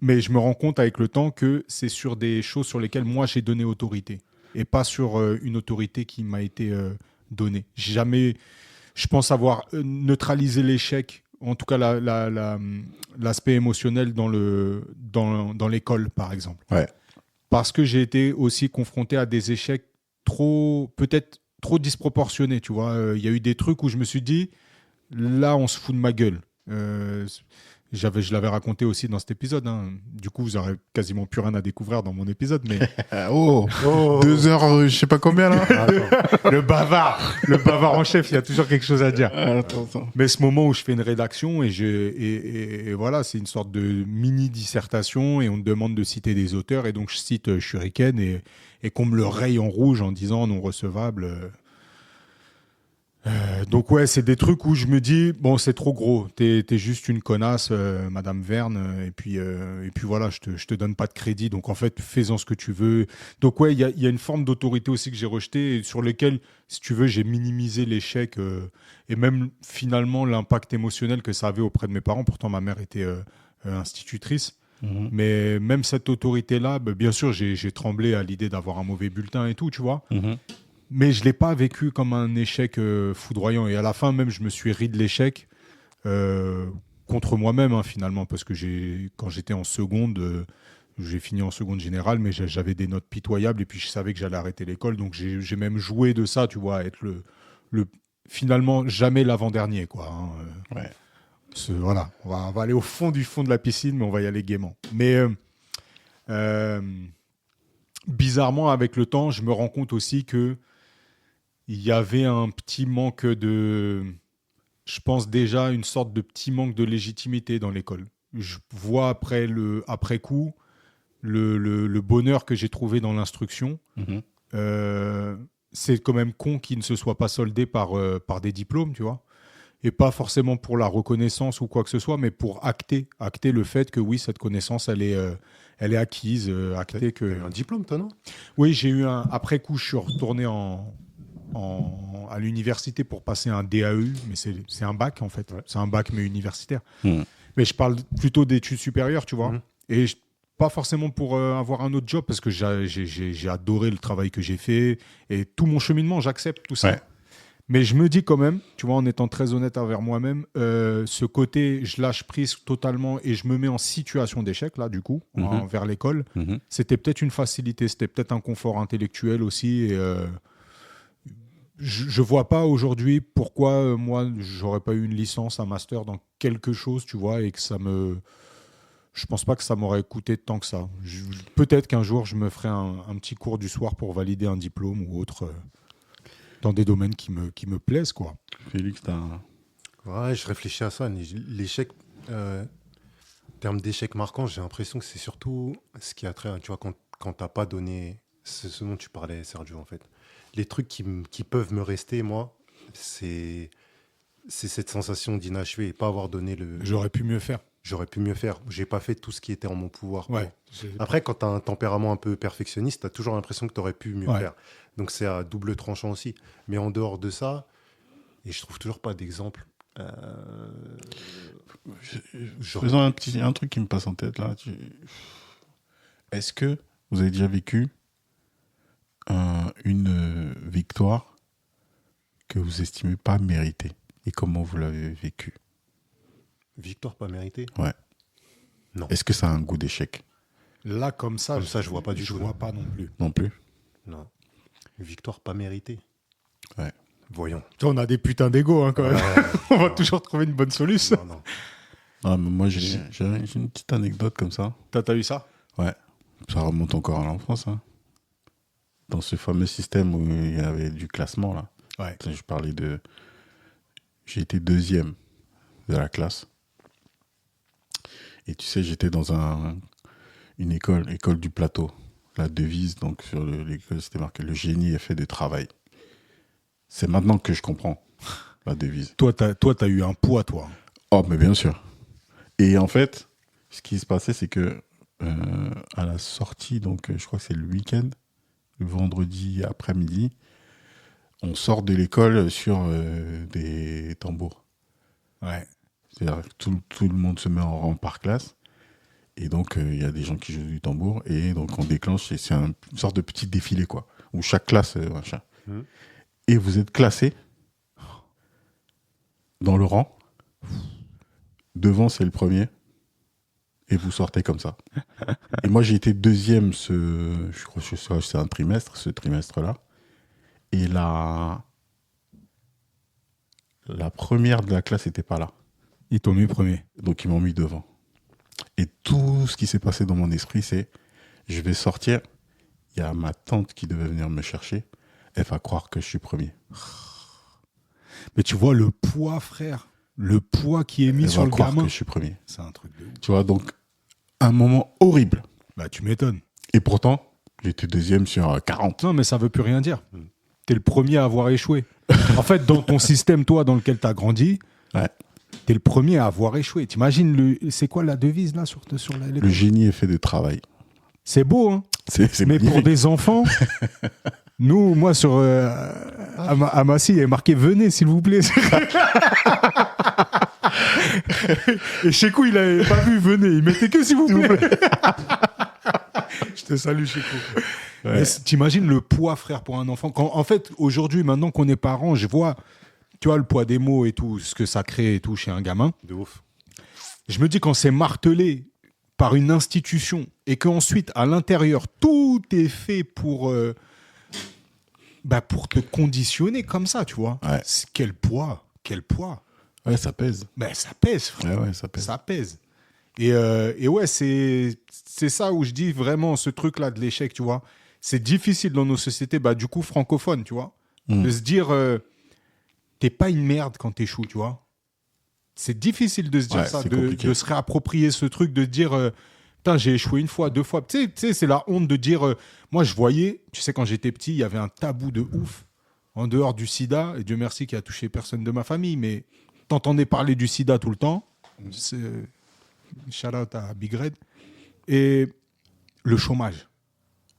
Mais je me rends compte avec le temps que c'est sur des choses sur lesquelles moi j'ai donné autorité. Et pas sur une autorité qui m'a été donnée. Je pense avoir neutralisé l'échec en tout cas l'aspect émotionnel dans l'école, par exemple. Ouais. Parce que j'ai été aussi confronté à des échecs peut-être trop disproportionnés, tu vois. Il y a eu des trucs où je me suis dit, là, on se fout de ma gueule. Je l'avais raconté aussi dans cet épisode. Hein. Du coup, vous n'aurez quasiment plus rien à découvrir dans mon épisode. Mais 2 heures, je sais pas combien là. le bavard en chef, il y a toujours quelque chose à dire. Attends. Mais ce moment où je fais une rédaction et voilà, c'est une sorte de mini dissertation et on me demande de citer des auteurs et donc je cite Shuriken et qu'on me le raye en rouge en disant non recevable. Donc ouais, c'est des trucs où je me dis bon, c'est trop gros, t'es juste une connasse, Madame Verne, et puis voilà, je te donne pas de crédit, donc en fait fais-en ce que tu veux. Donc ouais, il y a une forme d'autorité aussi que j'ai rejetée et sur lequel, si tu veux, j'ai minimisé l'échec et même finalement l'impact émotionnel que ça avait auprès de mes parents. Pourtant ma mère était institutrice. Mais même cette autorité-là, bien sûr, j'ai tremblé à l'idée d'avoir un mauvais bulletin et tout, tu vois. Mais je ne l'ai pas vécu comme un échec foudroyant. Et à la fin, même, je me suis ri de l'échec contre moi-même, hein, finalement, parce que quand j'étais en seconde, j'ai fini en seconde générale, mais j'avais des notes pitoyables et puis je savais que j'allais arrêter l'école. Donc j'ai même joué de ça, tu vois, à être finalement jamais l'avant-dernier, quoi. Hein, ouais. Voilà, on va aller au fond de la piscine, mais on va y aller gaiement. Mais bizarrement, avec le temps, je me rends compte aussi que il y avait un petit manque je pense déjà une sorte de petit manque de légitimité dans l'école. Je vois après coup le bonheur que j'ai trouvé dans l'instruction. C'est quand même con qu'il ne se soit pas soldé par des diplômes, tu vois. Et pas forcément pour la reconnaissance ou quoi que ce soit, mais pour acter le fait que oui, cette connaissance, elle est acquise. Acter que... Tu as eu un diplôme, toi, non ? Oui, j'ai eu après coup, je suis retourné à l'université pour passer un DAE, mais c'est un bac en fait. Ouais. C'est un bac mais universitaire. Mais je parle plutôt d'études supérieures, tu vois. Et pas forcément pour avoir un autre job, parce que j'ai adoré le travail que j'ai fait et tout mon cheminement, j'accepte tout ça. Ouais. Mais je me dis quand même, tu vois, en étant très honnête envers moi-même, ce côté, je lâche prise totalement et je me mets en situation d'échec, là, du coup, vers l'école. C'était peut-être une facilité, c'était peut-être un confort intellectuel aussi. Et, je vois pas aujourd'hui pourquoi moi, j'aurais pas eu une licence, un master dans quelque chose, tu vois, et que je pense pas que ça m'aurait coûté tant que ça. Peut-être qu'un jour, je me ferai un petit cours du soir pour valider un diplôme ou autre. Dans des domaines qui me plaisent, quoi. Félix, Ouais, je réfléchis à ça. L'échec, en termes d'échec marquant, j'ai l'impression que c'est surtout ce qui a trait, tu vois, quand t'as pas donné, c'est ce dont tu parlais, Sergio, en fait. Les trucs qui peuvent me rester, moi, c'est cette sensation d'inachevé et pas avoir donné le... J'aurais pu mieux faire. J'ai pas fait tout ce qui était en mon pouvoir. Ouais. Après, quand tu as un tempérament un peu perfectionniste, tu as toujours l'impression que tu aurais pu mieux faire. Donc, c'est à double tranchant aussi. Mais en dehors de ça, et je trouve toujours pas d'exemple. Faisons un truc qui me passe en tête là. Est-ce que vous avez déjà vécu une victoire que vous estimez pas méritée? Et comment vous l'avez vécue? Victoire pas méritée? Ouais. Non. Est-ce que ça a un goût d'échec? Là, comme ça, je vois pas du tout. Je vois pas non plus. Non plus? Non. Victoire pas méritée? Ouais. Voyons. On a des putains d'ego, hein, quand même. On va toujours trouver une bonne solution. Non. Ah, mais moi, j'ai une petite anecdote comme ça. T'as eu ça? Ouais. Ça remonte encore à l'enfance. Hein. Dans ce fameux système où il y avait du classement, là. Ouais. Je parlais de... J'ai été 2e de la classe. Et tu sais, j'étais dans une école du plateau. La devise, donc sur l'école, c'était marqué « Le génie est fait de travail ». C'est maintenant que je comprends la devise. Toi, t'as eu un poids, toi. Oh, mais bien sûr. Et en fait, ce qui se passait, c'est que à la sortie, donc je crois que c'est le week-end, le vendredi après-midi, on sort de l'école sur des tambours. Ouais. C'est-à-dire que tout le monde se met en rang par classe. Et donc, il y a des gens qui jouent du tambour. Et donc, on déclenche. Et c'est une sorte de petit défilé, quoi. Où chaque classe, machin. Et vous êtes classé dans le rang. devant, c'est le premier. Et vous sortez comme ça. Et moi, j'ai été deuxième, je crois que c'est un trimestre, ce trimestre-là. Et la première de la classe n'était pas là. Ils t'ont mis premier. Donc, ils m'ont mis devant. Et tout ce qui s'est passé dans mon esprit, c'est je vais sortir. Il y a ma tante qui devait venir me chercher. Elle va croire que je suis premier. Mais tu vois le poids, frère. Le poids qui est mis sur le gamin. Elle va croire que je suis premier. C'est un truc de ouf. Tu vois, donc, un moment horrible. Bah, tu m'étonnes. Et pourtant, j'étais deuxième sur 40. Non, mais ça veut plus rien dire. T'es le premier à avoir échoué. En fait, dans ton système, toi, dans lequel t'as grandi, t'es le premier à avoir échoué. T'imagines, c'est quoi la devise, là, sur la... Le génie est fait de travail. C'est beau, hein. C'est mais magnifique. pour des enfants... Moi, sur à Massy, il est marqué « Venez, s'il vous plaît ». Et Chekou, il n'avait pas vu « Venez », il mettait que « S'il vous plaît ». Je te salue, Chekou. Ouais. Mais t'imagines le poids, frère, pour un enfant. En fait, aujourd'hui, maintenant qu'on est parents, je vois, tu vois, le poids des mots et tout, ce que ça crée et tout chez un gamin. De ouf. Je me dis, quand c'est martelé par une institution et qu'ensuite, à l'intérieur, tout est fait pour te conditionner comme ça, tu vois. Ouais. Quel poids. Ouais, ça pèse. Ben, ça pèse, frère. Ouais, ça pèse. Ça pèse. Et ouais, c'est ça où je dis vraiment ce truc-là de l'échec, tu vois. C'est difficile dans nos sociétés, du coup, francophones, tu vois, de se dire, t'es pas une merde quand t'échoues, tu vois. C'est difficile de se dire ça, de se réapproprier ce truc, de dire... Putain, j'ai échoué une fois, 2 fois. Tu sais, c'est la honte de dire... moi, je voyais, tu sais, quand j'étais petit, il y avait un tabou de ouf en dehors du sida. Et Dieu merci qui a touché personne de ma famille. Mais t'entendais parler du sida tout le temps. Shout out à Big Red. Et le chômage.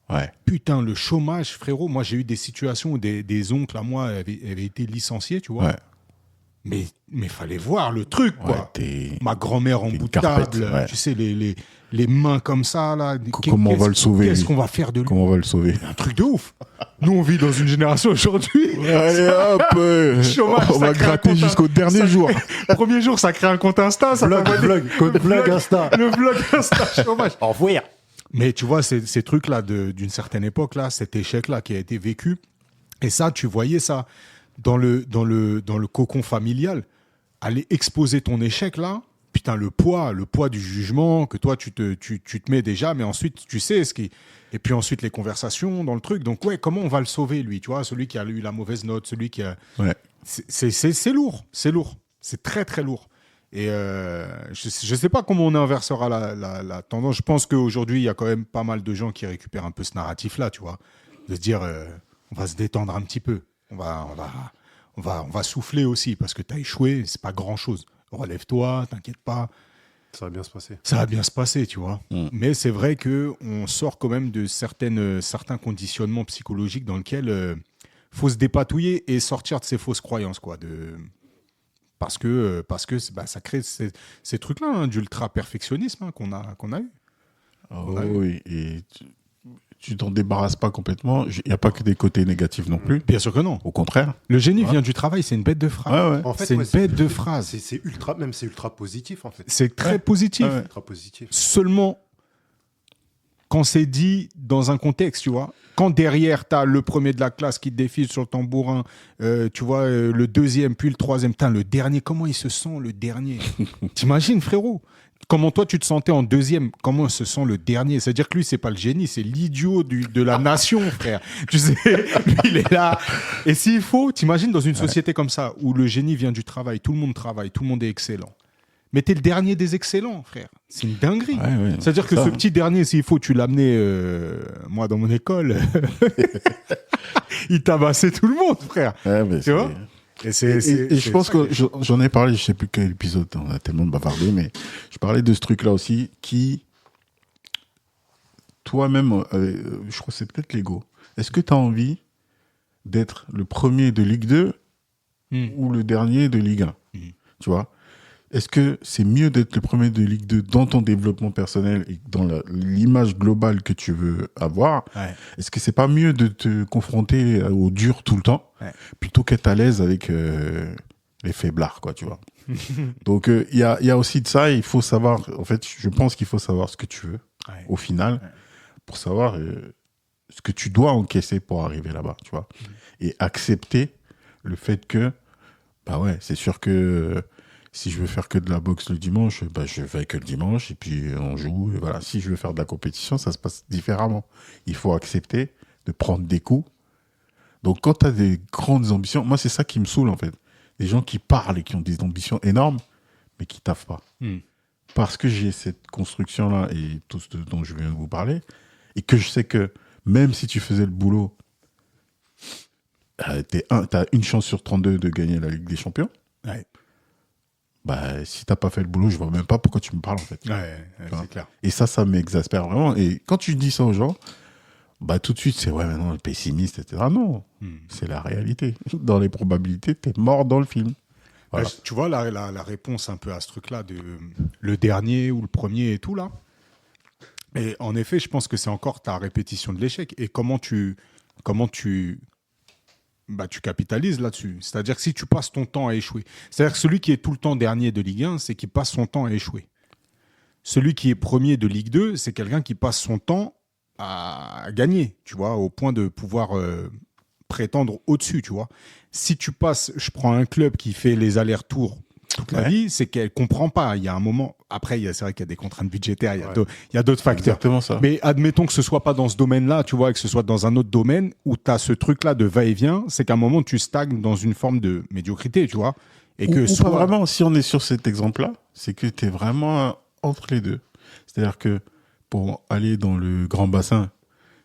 Ouais. Putain, le chômage, frérot. Moi, j'ai eu des situations où des oncles à moi avaient été licenciés, tu vois. Ouais. Mais fallait voir le truc, quoi. Ma grand-mère en bout de table, tu sais, les mains comme ça, là. Comment on va le sauver? Qu'est-ce qu'on va faire de lui? Comment on va le sauver? Un truc de ouf. Nous, on vit dans une génération aujourd'hui. Allez, hop, chômage, on va gratter jusqu'au dernier jour. Premier jour, ça crée un compte Insta. Vlog Insta. Le vlog Insta, chômage. Au revoir. Mais tu vois, ces trucs-là d'une certaine époque, là, cet échec-là qui a été vécu, et ça, tu voyais ça dans le cocon familial, aller exposer ton échec là, putain, le poids du jugement que toi tu te mets déjà, mais ensuite tu sais et puis ensuite les conversations dans le truc. Donc ouais, comment on va le sauver lui, tu vois, celui qui a eu la mauvaise note, celui qui a... Ouais. C'est lourd, c'est très très lourd. Et je sais pas comment on inversera la tendance. Je pense qu'aujourd'hui il y a quand même pas mal de gens qui récupèrent un peu ce narratif là, tu vois, de se dire on va se détendre un petit peu. On va souffler aussi parce que tu as échoué, c'est pas grand-chose. Relève-toi, t'inquiète pas. Ça va bien se passer. Ça va bien se passer, tu vois. Mais c'est vrai qu'on sort quand même de certains conditionnements psychologiques dans lesquels faut se dépatouiller et sortir de ces fausses croyances, quoi. Parce que ça crée ces trucs-là, hein, d'ultra-perfectionnisme qu'on a eu. Oui, et... Tu t'en débarrasses pas complètement. Il n'y a pas que des côtés négatifs non plus. Bien sûr que non. Au contraire. Le génie vient du travail, c'est une bête de phrase. Ouais. En fait, c'est une bête de phrase. C'est ultra positif, en fait. C'est très positif. Ouais. Ultra positif. Seulement, quand c'est dit dans un contexte, tu vois, quand derrière, tu as le premier de la classe qui te défile sur le tambourin, tu vois, le deuxième, puis le troisième, le dernier, comment il se sent, le dernier? T'imagines, frérot? Comment toi tu te sentais en deuxième? Comment se sent le dernier? C'est-à-dire que lui, c'est pas le génie, c'est l'idiot de la nation, frère. Tu sais, lui, il est là. Et s'il faut, t'imagines dans une société comme ça, où le génie vient du travail, tout le monde travaille, tout le monde est excellent. Mais t'es le dernier des excellents, frère. C'est une dinguerie. C'est-à-dire que ce petit dernier, s'il faut, tu l'amenais, moi, dans mon école, il tabassait tout le monde, frère. Tu vois? Et je pense que j'en ai parlé, je sais plus quel épisode, on a tellement bavardé, mais je parlais de ce truc-là aussi qui, toi-même, je crois que c'est peut-être l'ego. Est-ce que tu as envie d'être le premier de Ligue 2 ou le dernier de Ligue 1 Tu vois? Est-ce que c'est mieux d'être le premier de Ligue 2 dans ton développement personnel et dans l'image globale que tu veux avoir? Est-ce que c'est pas mieux de te confronter au dur tout le temps plutôt qu'être à l'aise avec les faiblards, quoi, tu vois? Donc, il y a aussi de ça. Il faut savoir, en fait, je pense qu'il faut savoir ce que tu veux, au final, pour savoir ce que tu dois encaisser pour arriver là-bas, tu vois. Et accepter le fait que, bah ouais, c'est sûr que si je veux faire que de la boxe le dimanche, bah je vais que le dimanche et puis on joue. Et voilà. Si je veux faire de la compétition, ça se passe différemment. Il faut accepter de prendre des coups. Donc quand tu as des grandes ambitions, moi c'est ça qui me saoule en fait. Des gens qui parlent et qui ont des ambitions énormes, mais qui taffent pas. Parce que j'ai cette construction-là et tout ce dont je viens de vous parler, et que je sais que même si tu faisais le boulot, t'as une chance sur 32 de gagner la Ligue des Champions. Ouais. Bah, si t'as pas fait le boulot, je vois même pas pourquoi tu me parles en fait. C'est clair. Et ça m'exaspère vraiment. Et quand tu dis ça aux gens, bah tout de suite c'est ouais, mais non, le pessimiste, etc. Non, c'est la réalité. Dans les probabilités, t'es mort dans le film. Voilà. Tu vois la réponse un peu à ce truc-là de le dernier ou le premier et tout là. Et en effet, je pense que c'est encore ta répétition de l'échec et comment tu capitalises là-dessus. C'est-à-dire que si tu passes ton temps à échouer, c'est-à-dire que celui qui est tout le temps dernier de Ligue 1, c'est qu'il passe son temps à échouer. Celui qui est premier de Ligue 2, c'est quelqu'un qui passe son temps à gagner, tu vois, au point de pouvoir prétendre au-dessus, tu vois. Si tu passes, je prends un club qui fait les allers-retours toute la vie, c'est qu'elle comprend pas. Il y a un moment, après, c'est vrai qu'il y a des contraintes budgétaires, il y a d'autres facteurs. Exactement ça. Mais admettons que ce soit pas dans ce domaine-là, tu vois, et que ce soit dans un autre domaine où tu as ce truc-là de va-et-vient, c'est qu'à un moment, tu stagnes dans une forme de médiocrité, tu vois. Et Ou pas vraiment, si on est sur cet exemple-là, c'est que tu es vraiment entre les deux. C'est-à-dire que pour aller dans le grand bassin,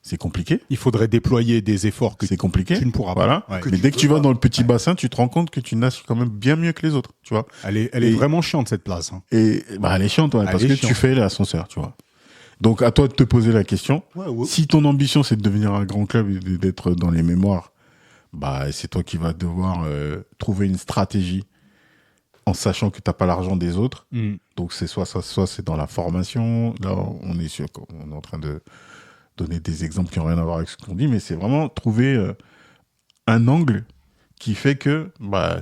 c'est compliqué. Il faudrait déployer des efforts que c'est compliqué. Tu ne pourras pas. Ouais. Mais dès que tu vas dans le petit bassin, tu te rends compte que tu nages quand même bien mieux que les autres, tu vois. Elle est vraiment chiante, cette place. Hein. Et bah, elle est chiante, parce que tu fais l'ascenseur, tu vois. Donc, à toi de te poser la question. Si ton ambition, c'est de devenir un grand club et d'être dans les mémoires, bah, c'est toi qui vas devoir trouver une stratégie en sachant que tu n'as pas l'argent des autres. Donc, c'est soit c'est dans la formation. Là, on est en train de donner des exemples qui n'ont rien à voir avec ce qu'on dit, mais c'est vraiment trouver un angle qui fait que,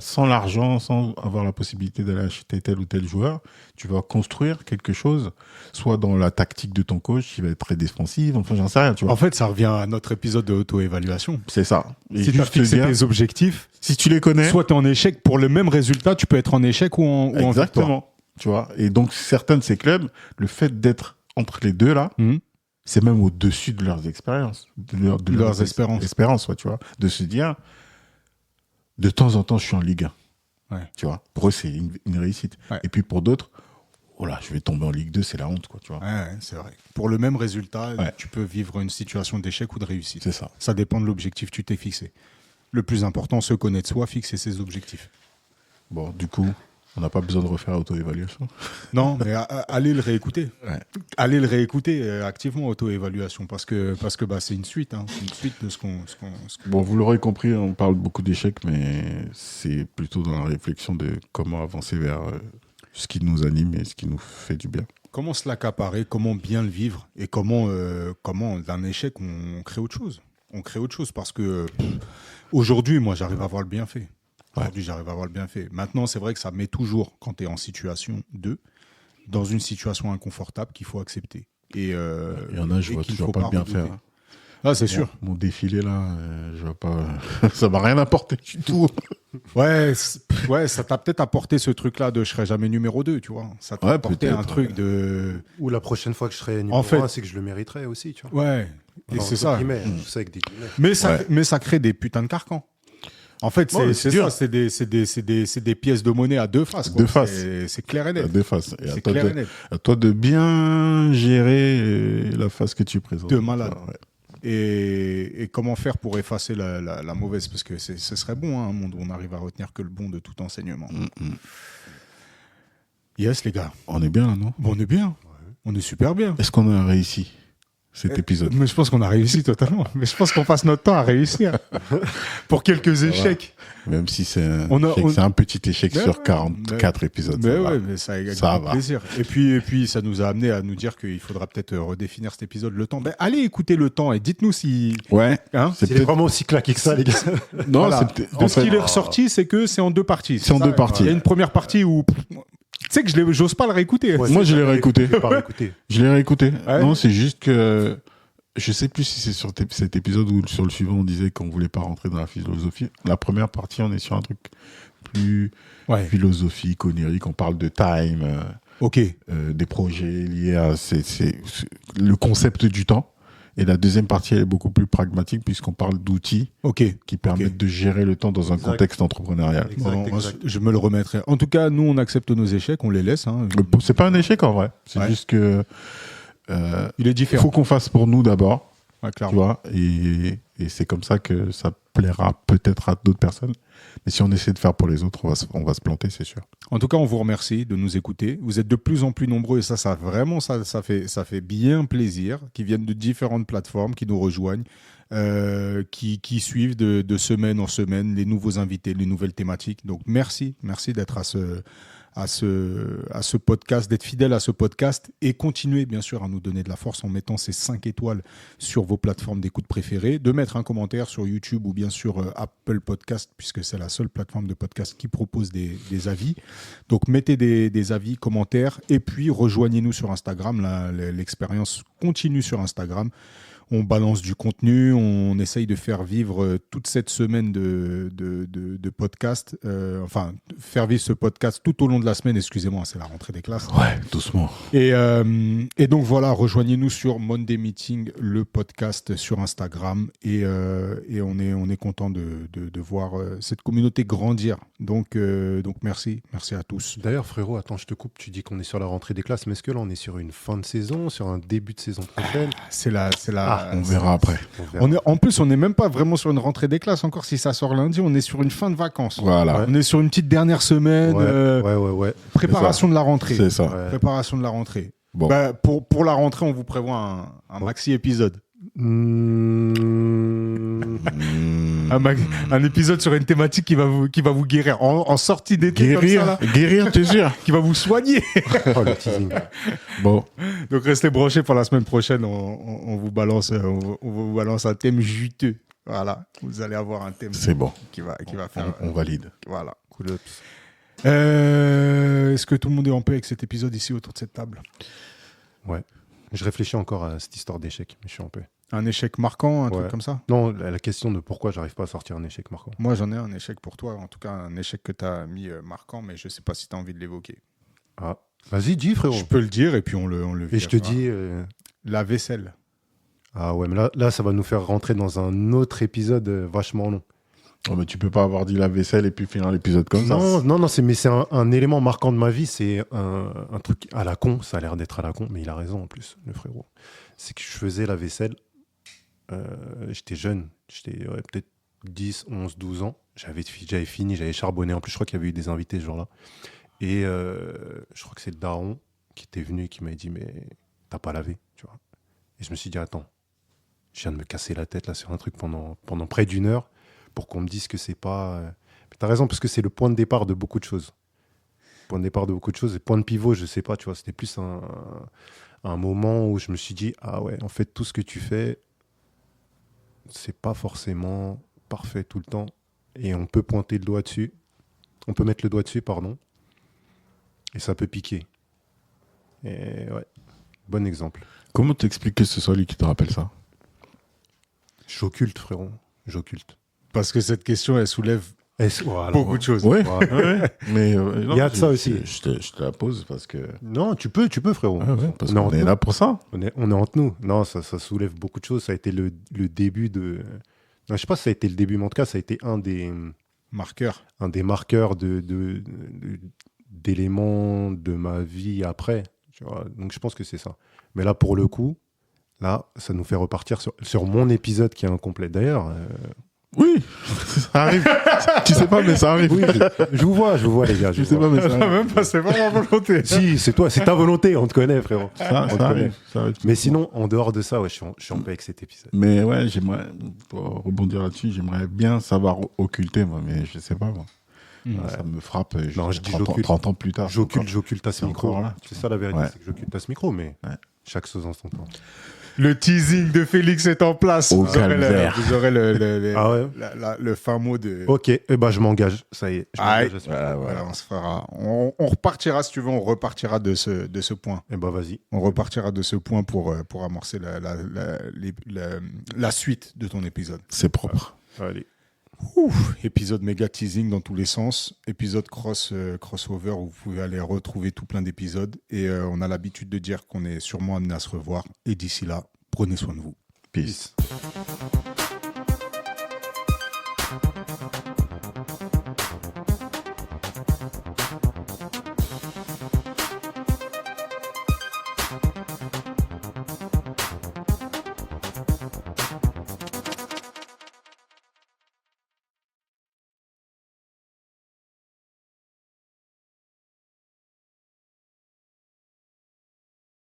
sans l'argent, sans avoir la possibilité d'aller acheter tel ou tel joueur, tu vas construire quelque chose, soit dans la tactique de ton coach, qui va être très défensive, enfin, j'en sais rien, tu vois. En fait, ça revient à notre épisode de auto-évaluation. C'est ça. Et si tu as fixé tes objectifs, si tu les connais, soit tu es en échec, pour le même résultat, tu peux être en échec ou en victoire. Exactement. Tu vois. Et donc, certains de ces clubs, le fait d'être entre les deux, là, c'est même au-dessus de leurs expériences, de leurs espérances, tu vois, de se dire, de temps en temps, je suis en Ligue 1. Tu vois, pour eux, c'est une réussite. Et puis pour d'autres, je vais tomber en Ligue 2, c'est la honte, quoi, tu vois. C'est vrai. Pour le même résultat, tu peux vivre une situation d'échec ou de réussite. C'est ça. Ça dépend de l'objectif que tu t'es fixé. Le plus important, se connaître soi, fixer ses objectifs. Bon, du coup, on n'a pas besoin de refaire auto-évaluation. Non, mais allez le réécouter. Allez le réécouter activement, auto-évaluation, parce que c'est une suite. Hein. C'est une suite de ce qu'on... Bon, vous l'aurez compris, on parle beaucoup d'échecs, mais c'est plutôt dans la réflexion de comment avancer vers ce qui nous anime et ce qui nous fait du bien. Comment se l'accaparer, comment bien le vivre, et comment d'un échec, on crée autre chose. On crée autre chose, parce que aujourd'hui, moi, j'arrive à voir le bienfait. Aujourd'hui, j'arrive à voir le bienfait. Maintenant, c'est vrai que ça met toujours, quand tu es en situation 2, dans une situation inconfortable qu'il faut accepter. Et il y en a, je vois toujours pas le bienfait. Ah, c'est sûr. Mon défilé, là, je vois pas... ça m'a rien apporté du tout. Ouais, ça t'a peut-être apporté ce truc-là de je serai jamais numéro 2, tu vois. Ça t'a apporté un truc de... Ou la prochaine fois que je serai numéro 1, c'est que je le mériterai aussi, tu vois. Ouais, et c'est ça. Avec des guillemets. Mais ça crée des putins de carcans. En fait, c'est ça, c'est des pièces de monnaie à deux faces. Deux faces. C'est clair et net. À deux faces. Et c'est clair et net. À toi de bien gérer la face que tu présentes. De malade. Et comment faire pour effacer la mauvaise, parce que ce serait bon, un monde où on arrive à retenir que le bon de tout enseignement. Yes, les gars. On est bien, là, non? Bon, on est bien. On est super bien. Est-ce qu'on a réussi cet épisode. Mais je pense qu'on a réussi totalement. Mais je pense qu'on passe notre temps à réussir. Pour quelques échecs. Même si c'est un petit échec sur 44 épisodes. Mais ouais, mais ça a va. plaisir. Et puis, ça nous a amené à nous dire qu'il faudra peut-être redéfinir cet épisode, le temps. Ben, allez écouter le temps et dites-nous si... Ouais. Hein, c'est vraiment aussi claqué que ça, les gars. Non, voilà. Ce qu'il est ressorti, c'est que c'est en 2 parties. C'est en 2 parties. Il y a une première partie où... Tu sais que j'ose pas le réécouter. Ouais, moi, je l'ai réécouté. Je l'ai réécouté. Ouais. Non, c'est juste que... Je sais plus si c'est sur cet épisode ou sur le suivant, on disait qu'on voulait pas rentrer dans la philosophie. La première partie, on est sur un truc plus philosophique, onirique. On parle de time, des projets liés à le concept du temps. Et la deuxième partie, elle est beaucoup plus pragmatique puisqu'on parle d'outils qui permettent de gérer le temps dans un contexte entrepreneurial. Exact. Je me le remettrai. En tout cas, nous, on accepte nos échecs, on les laisse. Hein. C'est pas un échec en vrai. C'est juste que... il est différent. Il faut qu'on fasse pour nous d'abord, tu vois, et c'est comme ça que ça plaira peut-être à d'autres personnes. Mais si on essaie de faire pour les autres, on va se planter, c'est sûr. En tout cas, on vous remercie de nous écouter. Vous êtes de plus en plus nombreux et ça fait bien plaisir, qui viennent de différentes plateformes, qui nous rejoignent, qui suivent de semaine en semaine les nouveaux invités, les nouvelles thématiques. Donc merci d'être à ce podcast, d'être fidèle à ce podcast et continuer bien sûr à nous donner de la force en mettant ces 5 étoiles sur vos plateformes d'écoute préférées, de mettre un commentaire sur YouTube ou bien sur Apple Podcast puisque c'est la seule plateforme de podcast qui propose des avis. Donc mettez des avis, commentaires et puis rejoignez-nous sur Instagram. L'expérience continue sur Instagram. On balance du contenu, on essaye de faire vivre toute cette semaine de podcast, faire vivre ce podcast tout au long de la semaine, excusez-moi, c'est la rentrée des classes. Ouais, doucement. Et donc voilà, rejoignez-nous sur Monday Meeting, le podcast sur Instagram, et on est content de voir cette communauté grandir. Donc merci à tous. D'ailleurs frérot, attends, je te coupe, tu dis qu'on est sur la rentrée des classes, mais est-ce que là on est sur une fin de saison, sur un début de saison prochaine? On verra après. En plus, on n'est même pas vraiment sur une rentrée des classes encore. Si ça sort lundi, on est sur une fin de vacances. Voilà. On est sur une petite dernière semaine. Préparation de la rentrée. C'est ça. Préparation de la rentrée. Bon. Pour la rentrée, on vous prévoit un maxi épisode. Un épisode sur une thématique qui va vous guérir en sortie d'été comme ça, là. Guérir, t'es sûr? Qui va vous soigner. Oh, le teasing. Bon. Donc restez branchés pour la semaine prochaine. On vous balance un thème juteux. Voilà, vous allez avoir un thème. C'est bon. Qui va faire. On valide. Voilà. Cool. Est-ce que tout le monde est en paix avec cet épisode ici autour de cette table? Ouais. Je réfléchis encore à cette histoire d'échec, mais je suis en paix. Un échec marquant, un truc comme ça? Non, la question de pourquoi j'arrive pas à sortir un échec marquant. Moi, j'en ai un échec pour toi. En tout cas, un échec que tu as mis marquant, mais je sais pas si tu as envie de l'évoquer. Ah, vas-y, dis, frérot. Je peux le dire et puis on le Et je te dis... La vaisselle. Ah ouais, mais là, ça va nous faire rentrer dans un autre épisode vachement long. Oh, mais tu peux pas avoir dit la vaisselle et puis finir l'épisode comme ça. Non, c'est un élément marquant de ma vie. C'est un truc à la con. Ça a l'air d'être à la con, mais il a raison en plus, le frérot. C'est que je faisais la vaisselle. J'étais jeune. J'étais peut-être 10, 11, 12 ans. J'avais fini, j'avais charbonné. En plus, je crois qu'il y avait eu des invités ce jour-là. Et je crois que c'est le daron qui était venu et qui m'a dit « Mais t'as pas lavé ?» tu vois. Et je me suis dit « Attends, je viens de me casser la tête là sur un truc pendant près d'1 heure. Pour qu'on me dise que c'est pas... Mais t'as raison, parce que c'est le point de départ de beaucoup de choses. Point de départ de beaucoup de choses. Et point de pivot, je sais pas, tu vois, c'était plus un moment où je me suis dit, ah ouais, en fait, tout ce que tu fais, c'est pas forcément parfait tout le temps. Et on peut pointer le doigt dessus. On peut mettre le doigt dessus, pardon. Et ça peut piquer. Et ouais, bon exemple. Comment t'expliques que ce soit lui qui te rappelle ça? J'occulte, frérot. J'occulte. Parce que cette question, elle soulève beaucoup de choses. Oui, mais il y a de ça aussi. Je te la pose parce que... Non, tu peux, frérot. Parce qu'on est là pour ça. On est entre nous. Non, ça soulève beaucoup de choses. Ça a été le début de... Non, je sais pas si ça a été le début, mais en tout cas, ça a été un des marqueurs d'éléments de ma vie après. Tu vois. Donc, je pense que c'est ça. Mais là, pour le coup, ça nous fait repartir sur mon épisode qui est incomplet. D'ailleurs... Oui, ça arrive. Tu sais pas, mais ça arrive. Oui, je vous vois, les gars. Je sais pas, mais ça arrive. Même pas, c'est pas ma volonté. Si, c'est toi, c'est ta volonté, on te connaît, frérot. Ça arrive. Mais sinon, en dehors de ça, ouais, je suis en paix avec cet épisode. Mais ouais, j'aimerais, pour rebondir là-dessus, j'aimerais bien savoir occulter, moi, mais je sais pas, moi. Ça me frappe. Non, je dis 30 ans plus tard. J'occulte à ce micro. là. C'est ça la vérité, Ouais. c'est que j'occulte à ce micro, mais chaque chose en son temps. Le teasing de Félix est en place. Au Vous aurez Ah ouais. le fin mot de. Ok, je m'engage. Ça y est. Je m'engage à ce micro. Voilà, on se fera. On repartira, si tu veux, on repartira de ce point. Vas-y. On repartira de ce point pour amorcer la suite de ton épisode. C'est propre. Allez. Épisode méga teasing dans tous les sens. Épisode crossover où vous pouvez aller retrouver tout plein d'épisodes. Et on a l'habitude de dire qu'on est sûrement amené à se revoir. Et d'ici là, prenez soin de vous. Peace.